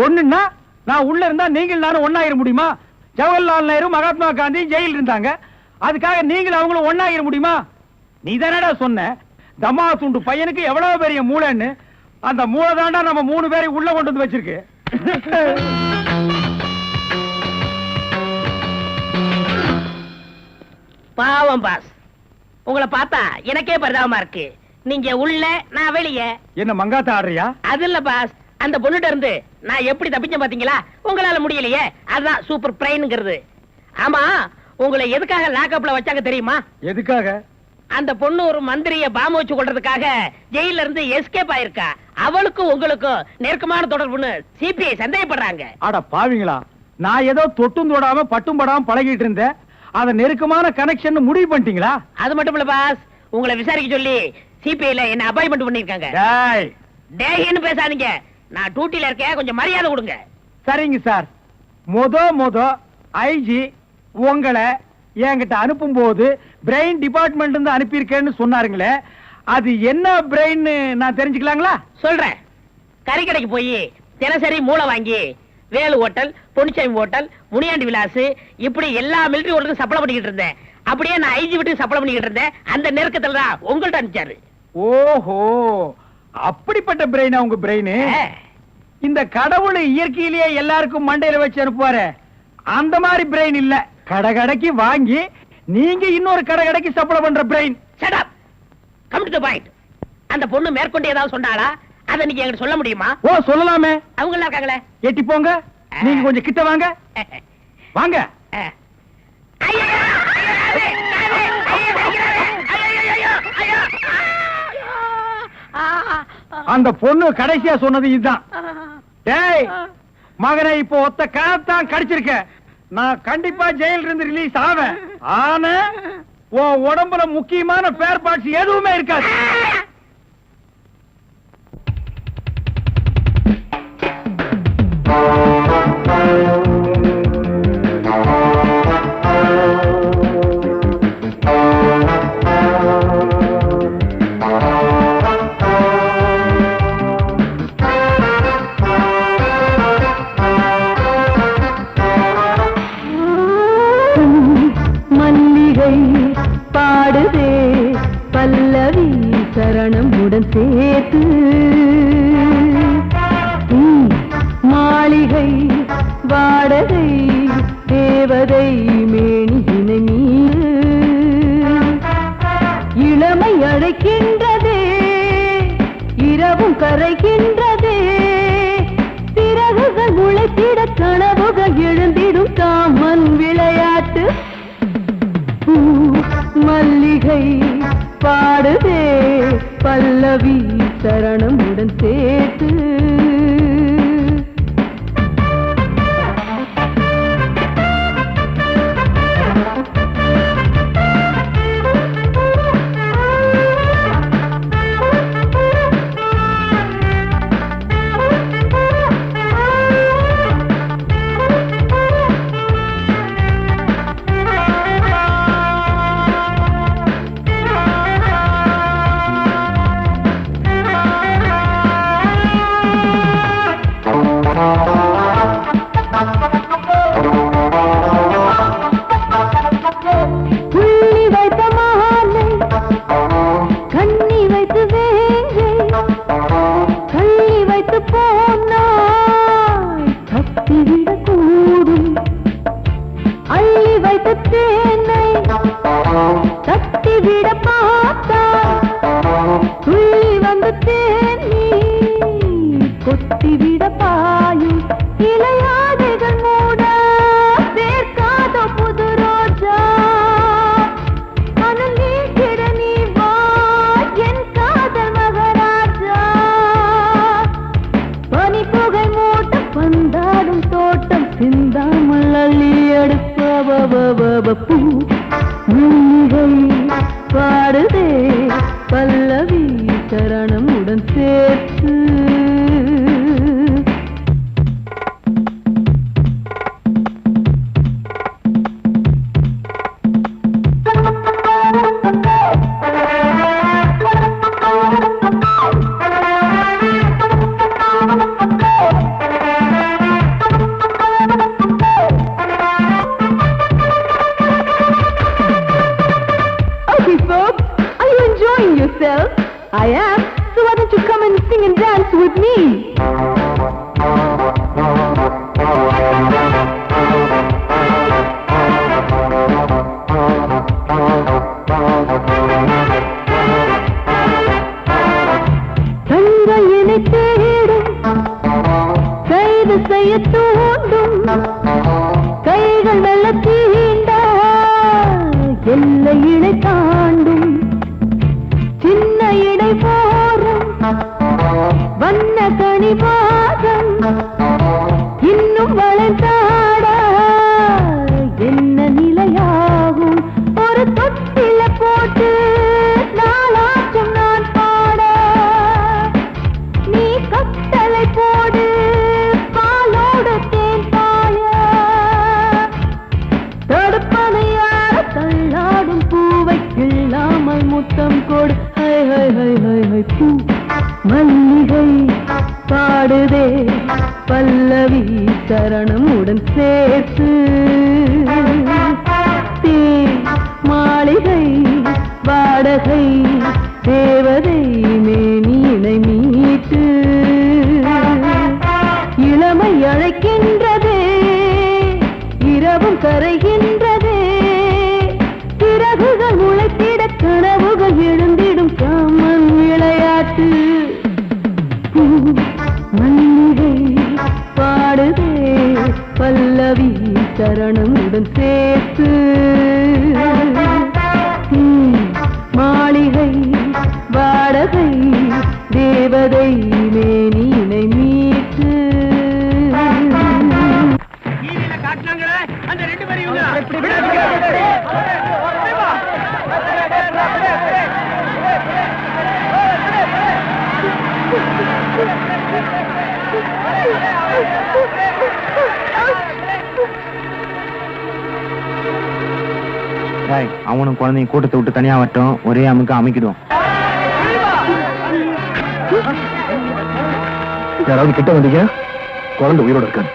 ஒண்ணுன்னா நான் உள்ள இருந்தா நீங்கள் நானும் ஒண்ணாயிர முடியுமா? ஜவஹர்லால் நேரு, மகாத்மா காந்தி ஜெயில இருந்தாங்க. அதுக்காக நீங்களும் அவங்களும் ஒண்ணாயிர முடியுமா? நீ தானடா சொன்ன தமா துண்டு பையனுக்கு எவ்வளவு பெரிய மூளைன்னு. அந்த மூளை தாண்டா நம்ம 3 பேரை உள்ள கொண்டு வந்து வச்சிருக்கு. பாவம் பாஸ், உங்களை பார்த்தா எனக்கே பரிதாபமா இருக்கு. நீங்க உள்ள, நான் வெளியே. என்ன மங்காத்த ஆடுறியா? அது இல்ல பாஸ், அந்த பொண்ணுட்ட இருந்து நான் எப்படி தப்பிச்சேன் பாத்தீங்களா? உங்களால முடியலையே, அதுதான் சூப்பர் பிரெயின்ங்கிறது. ஆமா, உங்களை எதுக்காக லாக்அப்ல வச்சாங்க தெரியுமா? எதுக்காக? அந்த பொண்ணு ஒரு மந்திரிய பாம்பு வச்சு கொள்றதுக்காக ஜெயில இருந்து எஸ்கேப் ஆயிருக்கா. அவளுக்கும் உங்களுக்கும் நெருக்கமான தொடர்புன்னு சிபிஐ சந்தேகப்படுறாங்க. அட பாவிங்களா, நான் ஏதோ தொட்டும் தொடாம பட்டும் படாம பழகிட்டு இருந்தேன். அத நெருக்கமான கனெக்ஷன் முடிவு பண்ணிட்டீங்களா? அது மட்டும் இல்ல பாஸ், உங்களை விசாரிக்க சொல்லி சிபிஐல என்ன அப்பாயின்மெண்ட் பண்ணிருக்காங்க. டேய்னு பேசாதீங்க. நான் டியூட்டில இருக்கேன், கொஞ்சம் மரியாதை கொடுங்க. சரிங்க சார். மொத ஐஜி உங்களை என்கிட்ட அனுப்பும் போது பிரெயின் டிபார்ட்மெண்ட் இருந்து அனுப்பியிருக்கேன்னு சொன்னாருங்களே, அது என்ன பிரெயின் நான் தெரிஞ்சுக்கலாங்களா? சொல்றேன். கறிக்கடைக்கு போய் தினசரி மூளை வாங்கி வேலு ஹோட்டல், பொன்னிச்சாமி ஹோட்டல், முனியாண்டி விலாஸ் இப்படி எல்லா மிலிட்டரி ஹோட்டலுக்கும் சப்ளை பண்ணிக்கிட்டு இருந்தேன். அப்படியே நான் ஐஜி வீட்டுக்கு சப்ளை பண்ணிக்கிட்டு இருந்தேன். அந்த நெருக்கத்துல தான் உங்கள்ட்ட அனுப்பிச்சாரு. ஓஹோ, அப்படிப்பட்ட பிரெயினா உங்க பிரெயின்? இந்த கடவுள் இயற்கையிலேயே எல்லாருக்கும் மண்டையில வச்சு அனுப்புவாரு, அந்த மாதிரி பிரெயின் இல்ல. கடைக்கு வாங்கி நீங்க இன்னொரு கடைக்கு சப்ளை பண்ற brain. Shut up, come to the point. அந்த பொண்ணு மேற்கொண்டு ஏதாவது சொன்னாளா? அத நீங்க என்கிட்ட சொல்ல முடியுமா? ஓ, சொல்லலாமே. அவங்க எல்லாம் இருக்காங்களே. எட்டி போங்க, நீங்க கொஞ்சம் கிட்ட வாங்க. வாங்க. அந்த பொண்ணு கடைசியா சொன்னது இதுதான். டேய் மகனை, இப்போ ஒத்த காத்தான் கடிச்சிருக்க. நான் கண்டிப்பா ஜெயில இருந்து ரிலீஸ் ஆவேன். ஆனா உன் உடம்புல முக்கியமான பேர் பார்ட்ஸ் எதுவுமே இருக்காது. மல்லிகை பாடுதே பல்லவி சரணமுடன் சேர்த்து, மாளிகை வாடகை தேவதை மேனியினை மீது, இளமை அழைக்கின்றதே இரவும் கரைகின்றதே, சிறகுகள் முளைத்திட கனவுகள் எழுந்திடும் காமன் விளையாட்டு. மல்லிகை பாடுதே பல்லவி சரணமுடன் சேர்த்து. பாடுதே பல்லவி சரணமுடன் சேர்த்து. I am, so why don't you come and sing and dance with me? கண்கள் என்னை தேடும், கைது செய்ய தூண்டும், கைகள் மெல்ல தீண்ட எல்லையினை தாண்டும், சின்ன இடை போரும் வண்ண கனிவாதம் இன்னும் வளர்ந்தாட என்ன நிலையாகும், ஒரு தொட்டில போட்டு நாளாச்சும் நான் பாட, நீ கட்டளை போட சரணம் உடன் சேர்த்து மாளிகை வாடகை தேவதை மேனியினை மீட்டு இளமை அழைக்கின்றதே இரவும் கரைகின்றதே சிறகுகள் முளைத்திட கனவுகள் எழுந்திடும் காமன் விளையாட்டு மல்லிகை பாடுதே பல்லவி சரணம் உடன் சேர்த்து மாளிகை வாடகை தேவதை மேனியினை மீட்டு காட்டினாங்களே அந்த 2 பேரையும் அவனும் குழந்தைங்க கூட்டத்தை விட்டு தனியா வரட்டும், ஒரே அமுக்கு அமைக்கிடுவோம். யாராவது கிட்ட வந்தீங்க, குழந்தை உயிரோட இருக்காது.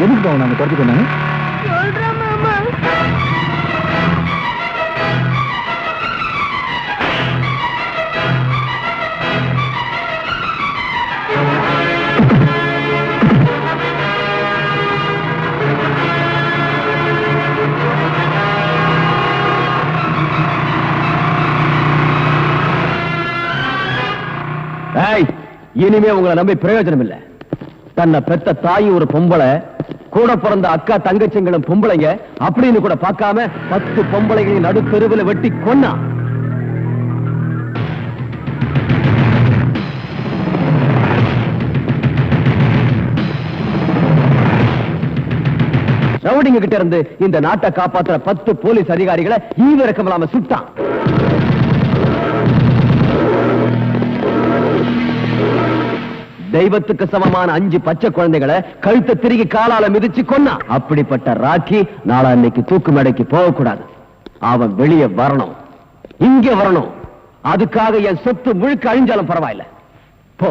எதுக்கு நாங்க துரத்தி கொண்டாங்க? இனிமே உங்களை நம்பி பிரயோஜனம் இல்ல. தன்னை பெத்த தாய் ஒரு பொம்பளை, கூட பிறந்த அக்கா தங்கச்சிங்களும் பொம்பளைங்க அப்படின்னு கூட பார்க்காம 10 பொம்பளைகளின் நடுத்தெருவில் வெட்டி கொன்னா. ரவுடிங்க கிட்ட இருந்து இந்த நாட்டை காப்பாற்றுற 10 போலீஸ் அதிகாரிகளை ஈவிரக்கம் இல்லாம சுட்டான். தெய்வத்துக்கு சமமான 5 பச்சை குழந்தைகளை கழுத்தை திருகி காலால மிதிச்சு கொன்னா. அப்படிப்பட்ட ராக்கி நாளா இன்னைக்கு தூக்கு மேடைக்கு போகக்கூடாது. அவன் வெளியே வரணும், இங்கே வரணும். அதுக்காக என் சொத்து முழுக்க அழிஞ்சாலும் பரவாயில்ல. போ.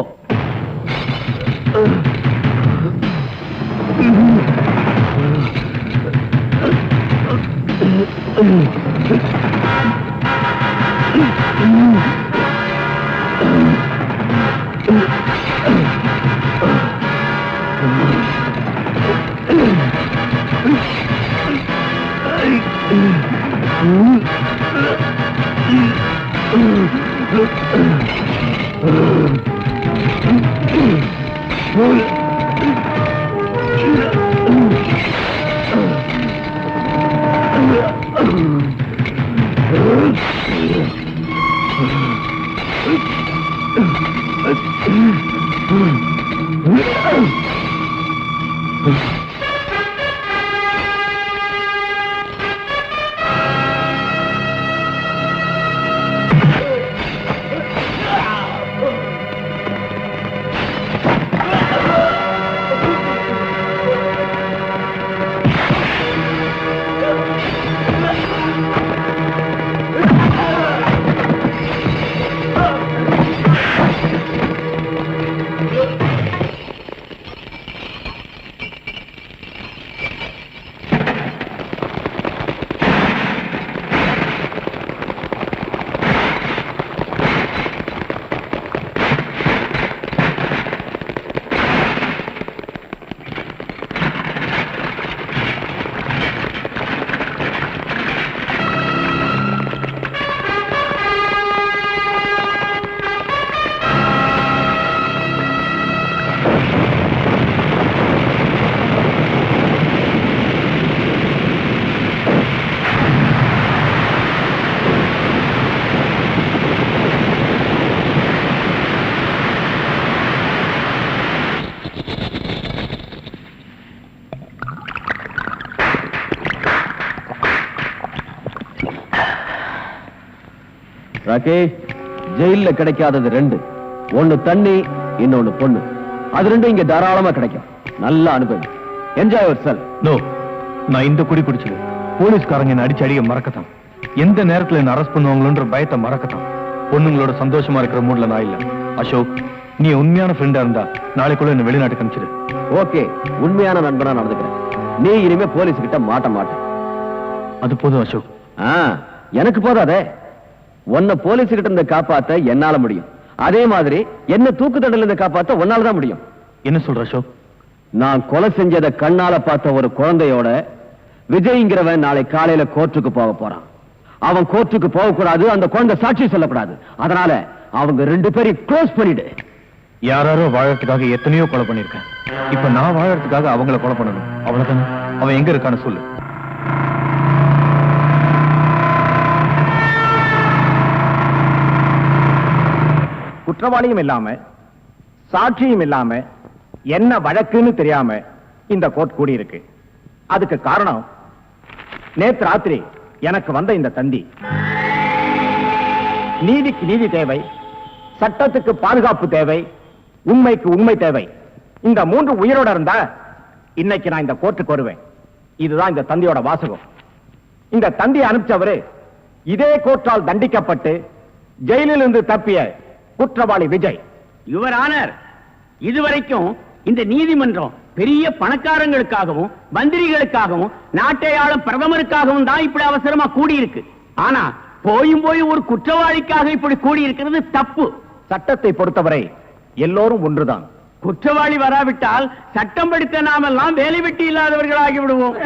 ராக்கி, ஜெயில கிடைக்காதது 2. ஒன்னு தண்ணி, இன்னொன்னு பொண்ணு. அது 2 இங்க தாராளமா கிடைக்கும். நல்ல அனுபவம். Enjoy your self. நோ, நான் இந்த குடி குடிச்சது போலீஸ்காரங்க என்ன அடிக்க மறக்கத்தான். எந்த நேரத்துல என்ன அரெஸ்ட் பண்ணுவாங்களோன்ற பயத்தை மறக்கத்தான். பொண்ணுங்களோட சந்தோஷமா இருக்கிற மூட்ல நான் இல்ல. அசோக், நீ உண்மையான ஃப்ரெண்டா இருந்தா நாளைக்குள்ள என்ன வெளிநாட்டுக்கு அனுப்பிச்சிடு. ஓகே, உண்மையான நண்பனா நடந்துக்கிறேன். நீ இனிமே போலீஸ் கிட்ட மாட்ட மாட்டேன். அது போதும் அசோக். எனக்கு போதாதே. உன்னை போலீஸ் கிட்ட இருந்து காப்பாத்த என்னால முடியும். அதே மாதிரி என்ன தூக்கு தண்டல இருந்து காப்பாத்த உன்னாலதான் முடியும். என்ன சொல்ற அசோக்? நான் கொலை செஞ்சதை கண்ணால பார்த்த ஒரு குழந்தையோட விஜய்ங்கிறவன் நாளை காலையில கோர்ட்டுக்கு போக போறான். அவன் கோர்ட்டுக்கு போக கூடாது, அந்த குழந்தை சாட்சி சொல்லக்கூடாது. அதனால அவங்க 2 பேரையும் க்ளோஸ் பண்ணிடு. யாரோ வாழறதுக்காக எத்தனையோ கொலை பண்ணிருக்கேன். இப்ப நான் வாழறதுக்காக அவங்கள கொலை பண்ணணும். அவ்வளவுதானே? அவன் எங்க இருக்கான்னு சொல்லு. குற்றவாளியும் இல்லாம, சாட்சியும் இல்லாம, என்ன வழக்குன்னு தெரியாம இந்த கோர்ட் கூடி இருக்கு. அதுக்கு காரணம் நேற்று ராத்திரி எனக்கு வந்த இந்த தந்தி. நீதிக்கு நீதி தேவை, சட்டத்துக்கு பாதுகாப்பு தேவை, உண்மைக்கு உண்மை தேவை. இந்த 3 உயிரோட இருந்தா இன்னைக்கு நான் இந்த கோர்ட்டுக்கு வருவேன். இதுதான் இந்த தந்தியோட வாசகம். இந்த தந்தியை அனுப்பிச்சவரு இதே கோர்ட்டால் தண்டிக்கப்பட்டு ஜெயிலில் இருந்து தப்பிய குற்றவாளி விஜய். யுவர் ஆனர், இதுவரைக்கும் இந்த நீதிமன்றம் பெரிய பணக்காரங்களுக்காகவும் மந்திரிகளுக்காகவும் நாட்டை ஆளும் பிரதமருக்காகவும் தான் இப்படி அவசரமா கூடியிருக்கு. ஆனா போயும் போய் ஒரு குற்றவாளிக்காக இப்படி கூடியிருக்கிறது தப்பு. சட்டத்தை பொறுத்தவரை எல்லோரும் ஒன்றுதான். குற்றவாளி வராவிட்டால் சட்டம் படித்த நாமெல்லாம் வேலை வெட்டி இல்லாதவர்களாகி விடுவோம்.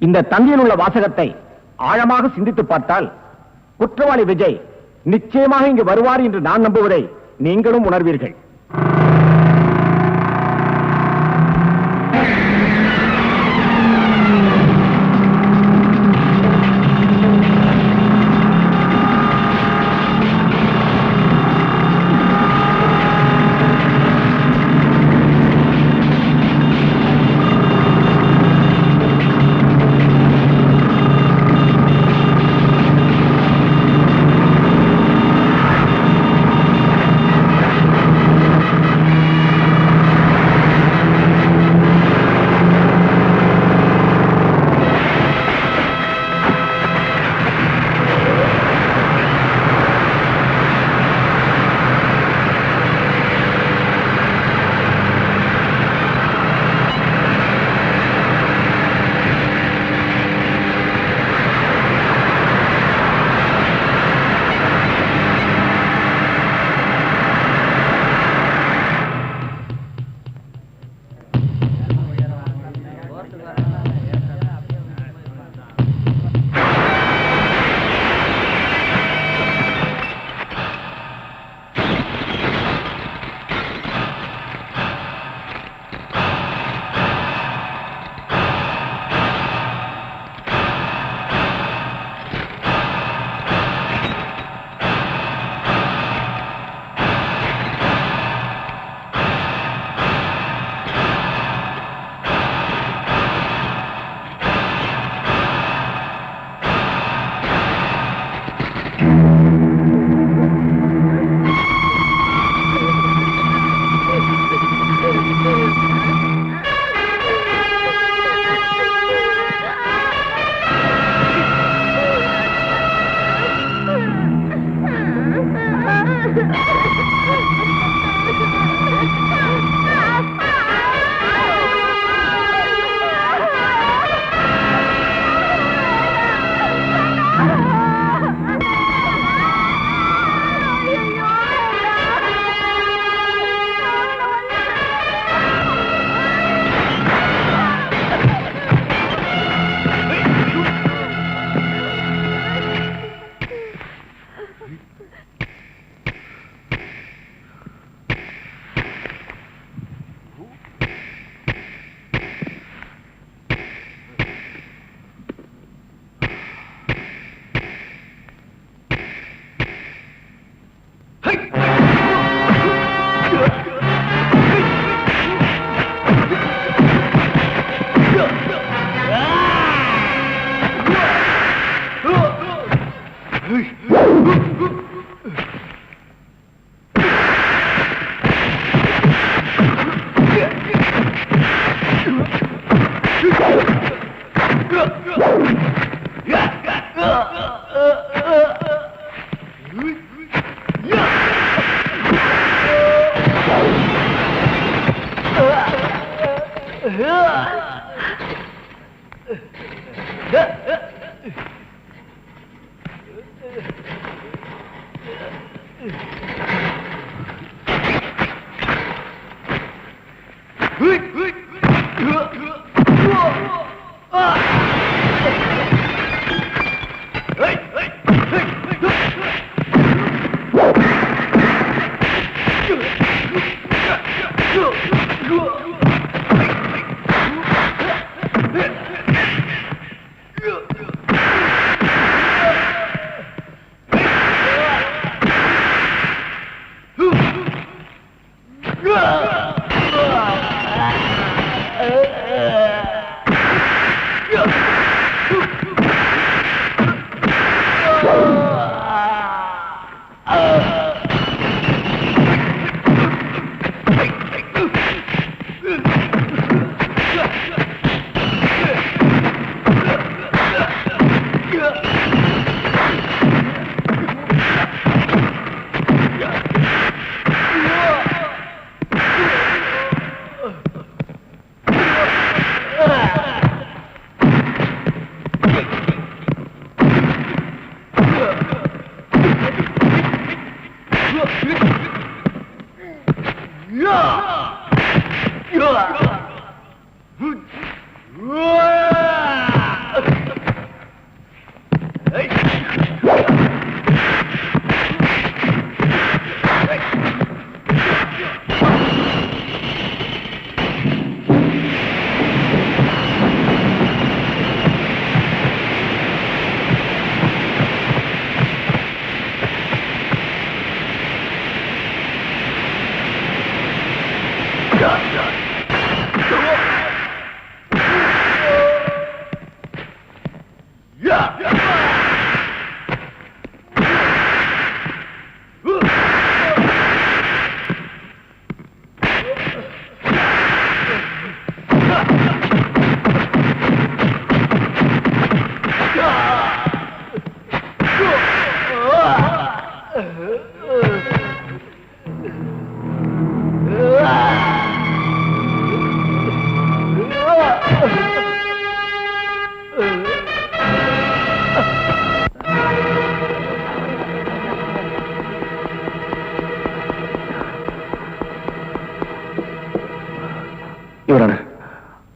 இந்த தந்தியில் உள்ள வாசகத்தை ஆழமாக சிந்தித்து பார்த்தால் குற்றவாளி விஜய் நிச்சயமாக இங்கு வருவார் என்று நான் நம்புவதை நீங்களும் உணர்வீர்கள்.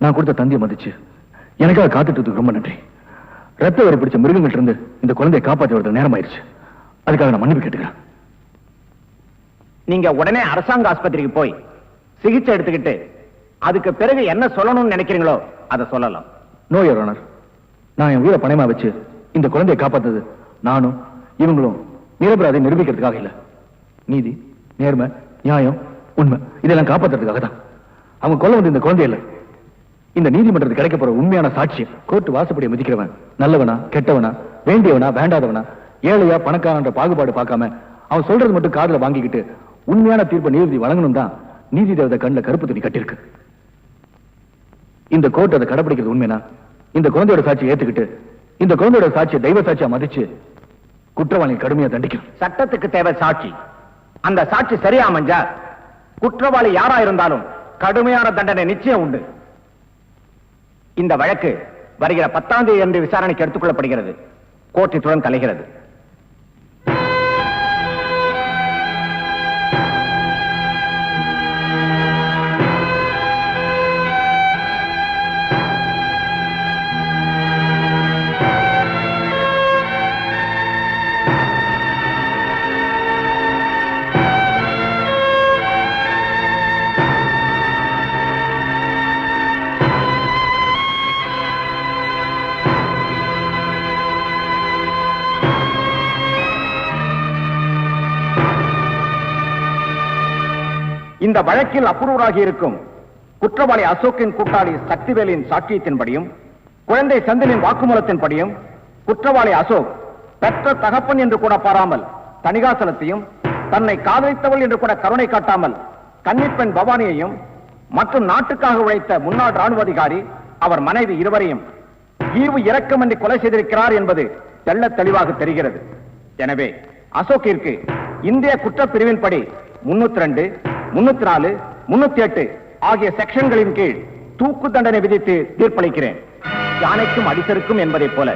நான் கொடுத்த தந்தியை மதிச்சு எனக்காக காத்துட்டு ரொம்ப நன்றி. ரத்த வரி பிடிச்ச மிருகங்கள்ட்ட இருந்து இந்த குழந்தையை காப்பாற்றி வருது நேரம் ஆயிடுச்சு. அதுக்காக நான் மன்னிப்பு கேட்டுக்கிறேன். நீங்க உடனே அரசாங்க ஆஸ்பத்திரிக்கு போய் சிகிச்சை எடுத்துக்கிட்டு அதுக்கு பிறகு என்ன சொல்லணும்னு நினைக்கிறீங்களோ அதை சொல்லலாம். No your honour. நான் என் உயிரை பணயமா வச்சு இந்த குழந்தையை காப்பாத்தது நானும் இவங்களும் நிரபராதை நிரூபிக்கிறதுக்காக இல்ல. நீதி, நேர்மை, நியாயம், உண்மை இதெல்லாம் காப்பாத்துறதுக்காக தான். அவங்க கொல்ல வந்து இந்த குழந்தை இல்ல, இந்த நீதிமன்றத்துக்கு கிடைக்க போற உண்மையான சாட்சி. கோர்ட்டு வாசப்படியை மதிக்கிறவன் நல்லவனா கெட்டவனா, வேண்டியவனா வேண்டாதவனா, ஏழையா பணக்காரன்ற பாகுபாடு பார்க்காம அவன் சொல்றது மட்டும் காதுல வாங்கிக்கிட்டு உண்மையான தீர்ப்பை நீதிபதி வழங்கணும் தான் நீதி தேவதை கண்ணுல கருப்பு துணி கட்டிருக்கு. இந்த கோர்ட் அதை கடைபிடிக்கிறது உண்மைனா இந்த குழந்தையோட சாட்சியை ஏத்துக்கிட்டு இந்த குழந்தையோட சாட்சியை தெய்வ சாட்சியா மதிச்சு குற்றவாளியை கடுமையா தண்டிக்கும். சட்டத்துக்கு தேவை சாட்சி. அந்த சாட்சி சரியா அமைஞ்சா குற்றவாளி யாரா இருந்தாலும் கடுமையான தண்டனை நிச்சயம் உண்டு. இந்த வழக்கு வருகிற 10ஆம் தேதி என்று விசாரணைக்கு எடுத்துக் கொள்ளப்படுகிறது. கோர்ட் இத்துடன் கலைகிறது. இந்த வழக்கில் அப்ரூவராகி இருக்கும் குற்றவாளி அசோக்கின் கூட்டாளி சக்திவேலின் சாட்சியத்தின்படியும் குழந்தை சந்திலின் வாக்குமூலத்தின்படியும் குற்றவாளி அசோக் பெற்ற தகப்பன் என்று கூட பாராமல் தணிகாசலத்தையும் தன்னை காதலித்தவள் என்று கூட கருணை காட்டாமல் கன்னிப்பெண் பவானியையும் மற்றும் நாட்டுக்காக உழைத்த முன்னாள் ராணுவ அதிகாரி அவர் மனைவி இருவரையும் ஈவு இரக்கமின்றி கொலை செய்திருக்கிறார் என்பது தெள்ளத் தெளிவாக தெரிகிறது. எனவே அசோக்கிற்கு இந்திய குற்றப்பிரிவின்படி 302, 304, 308 ஆகிய செக்ஷன்களின் கீழ் தூக்கு தண்டனை விதித்து தீர்ப்பளிக்கிறேன். யானைக்கும் அடிசருக்கும் என்பதைப் போல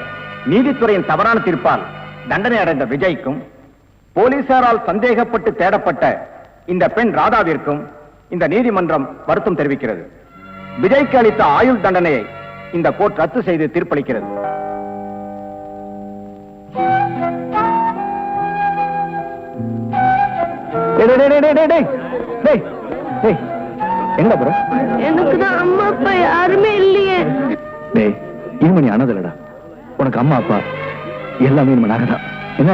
நீதித்துறையின் தவறான தீர்ப்பால் தண்டனை அடைந்த விஜய்க்கும் போலீசாரால் சந்தேகப்பட்டு தேடப்பட்ட இந்த பெண் ராதாவிற்கும் இந்த நீதிமன்றம் வருத்தம் தெரிவிக்கிறது. விஜய்க்கு அளித்த ஆயுள் தண்டனையை இந்த கோர்ட் ரத்து செய்து தீர்ப்பளிக்கிறது. எங்க போற? எனக்கு தான் அம்மா அப்பா யாருமே இல்லையே. டேய், இனிமே நீ அனாதைலடா. உனக்கு அம்மா அப்பா எல்லாமே இனிமே நாங்க தான். என்ன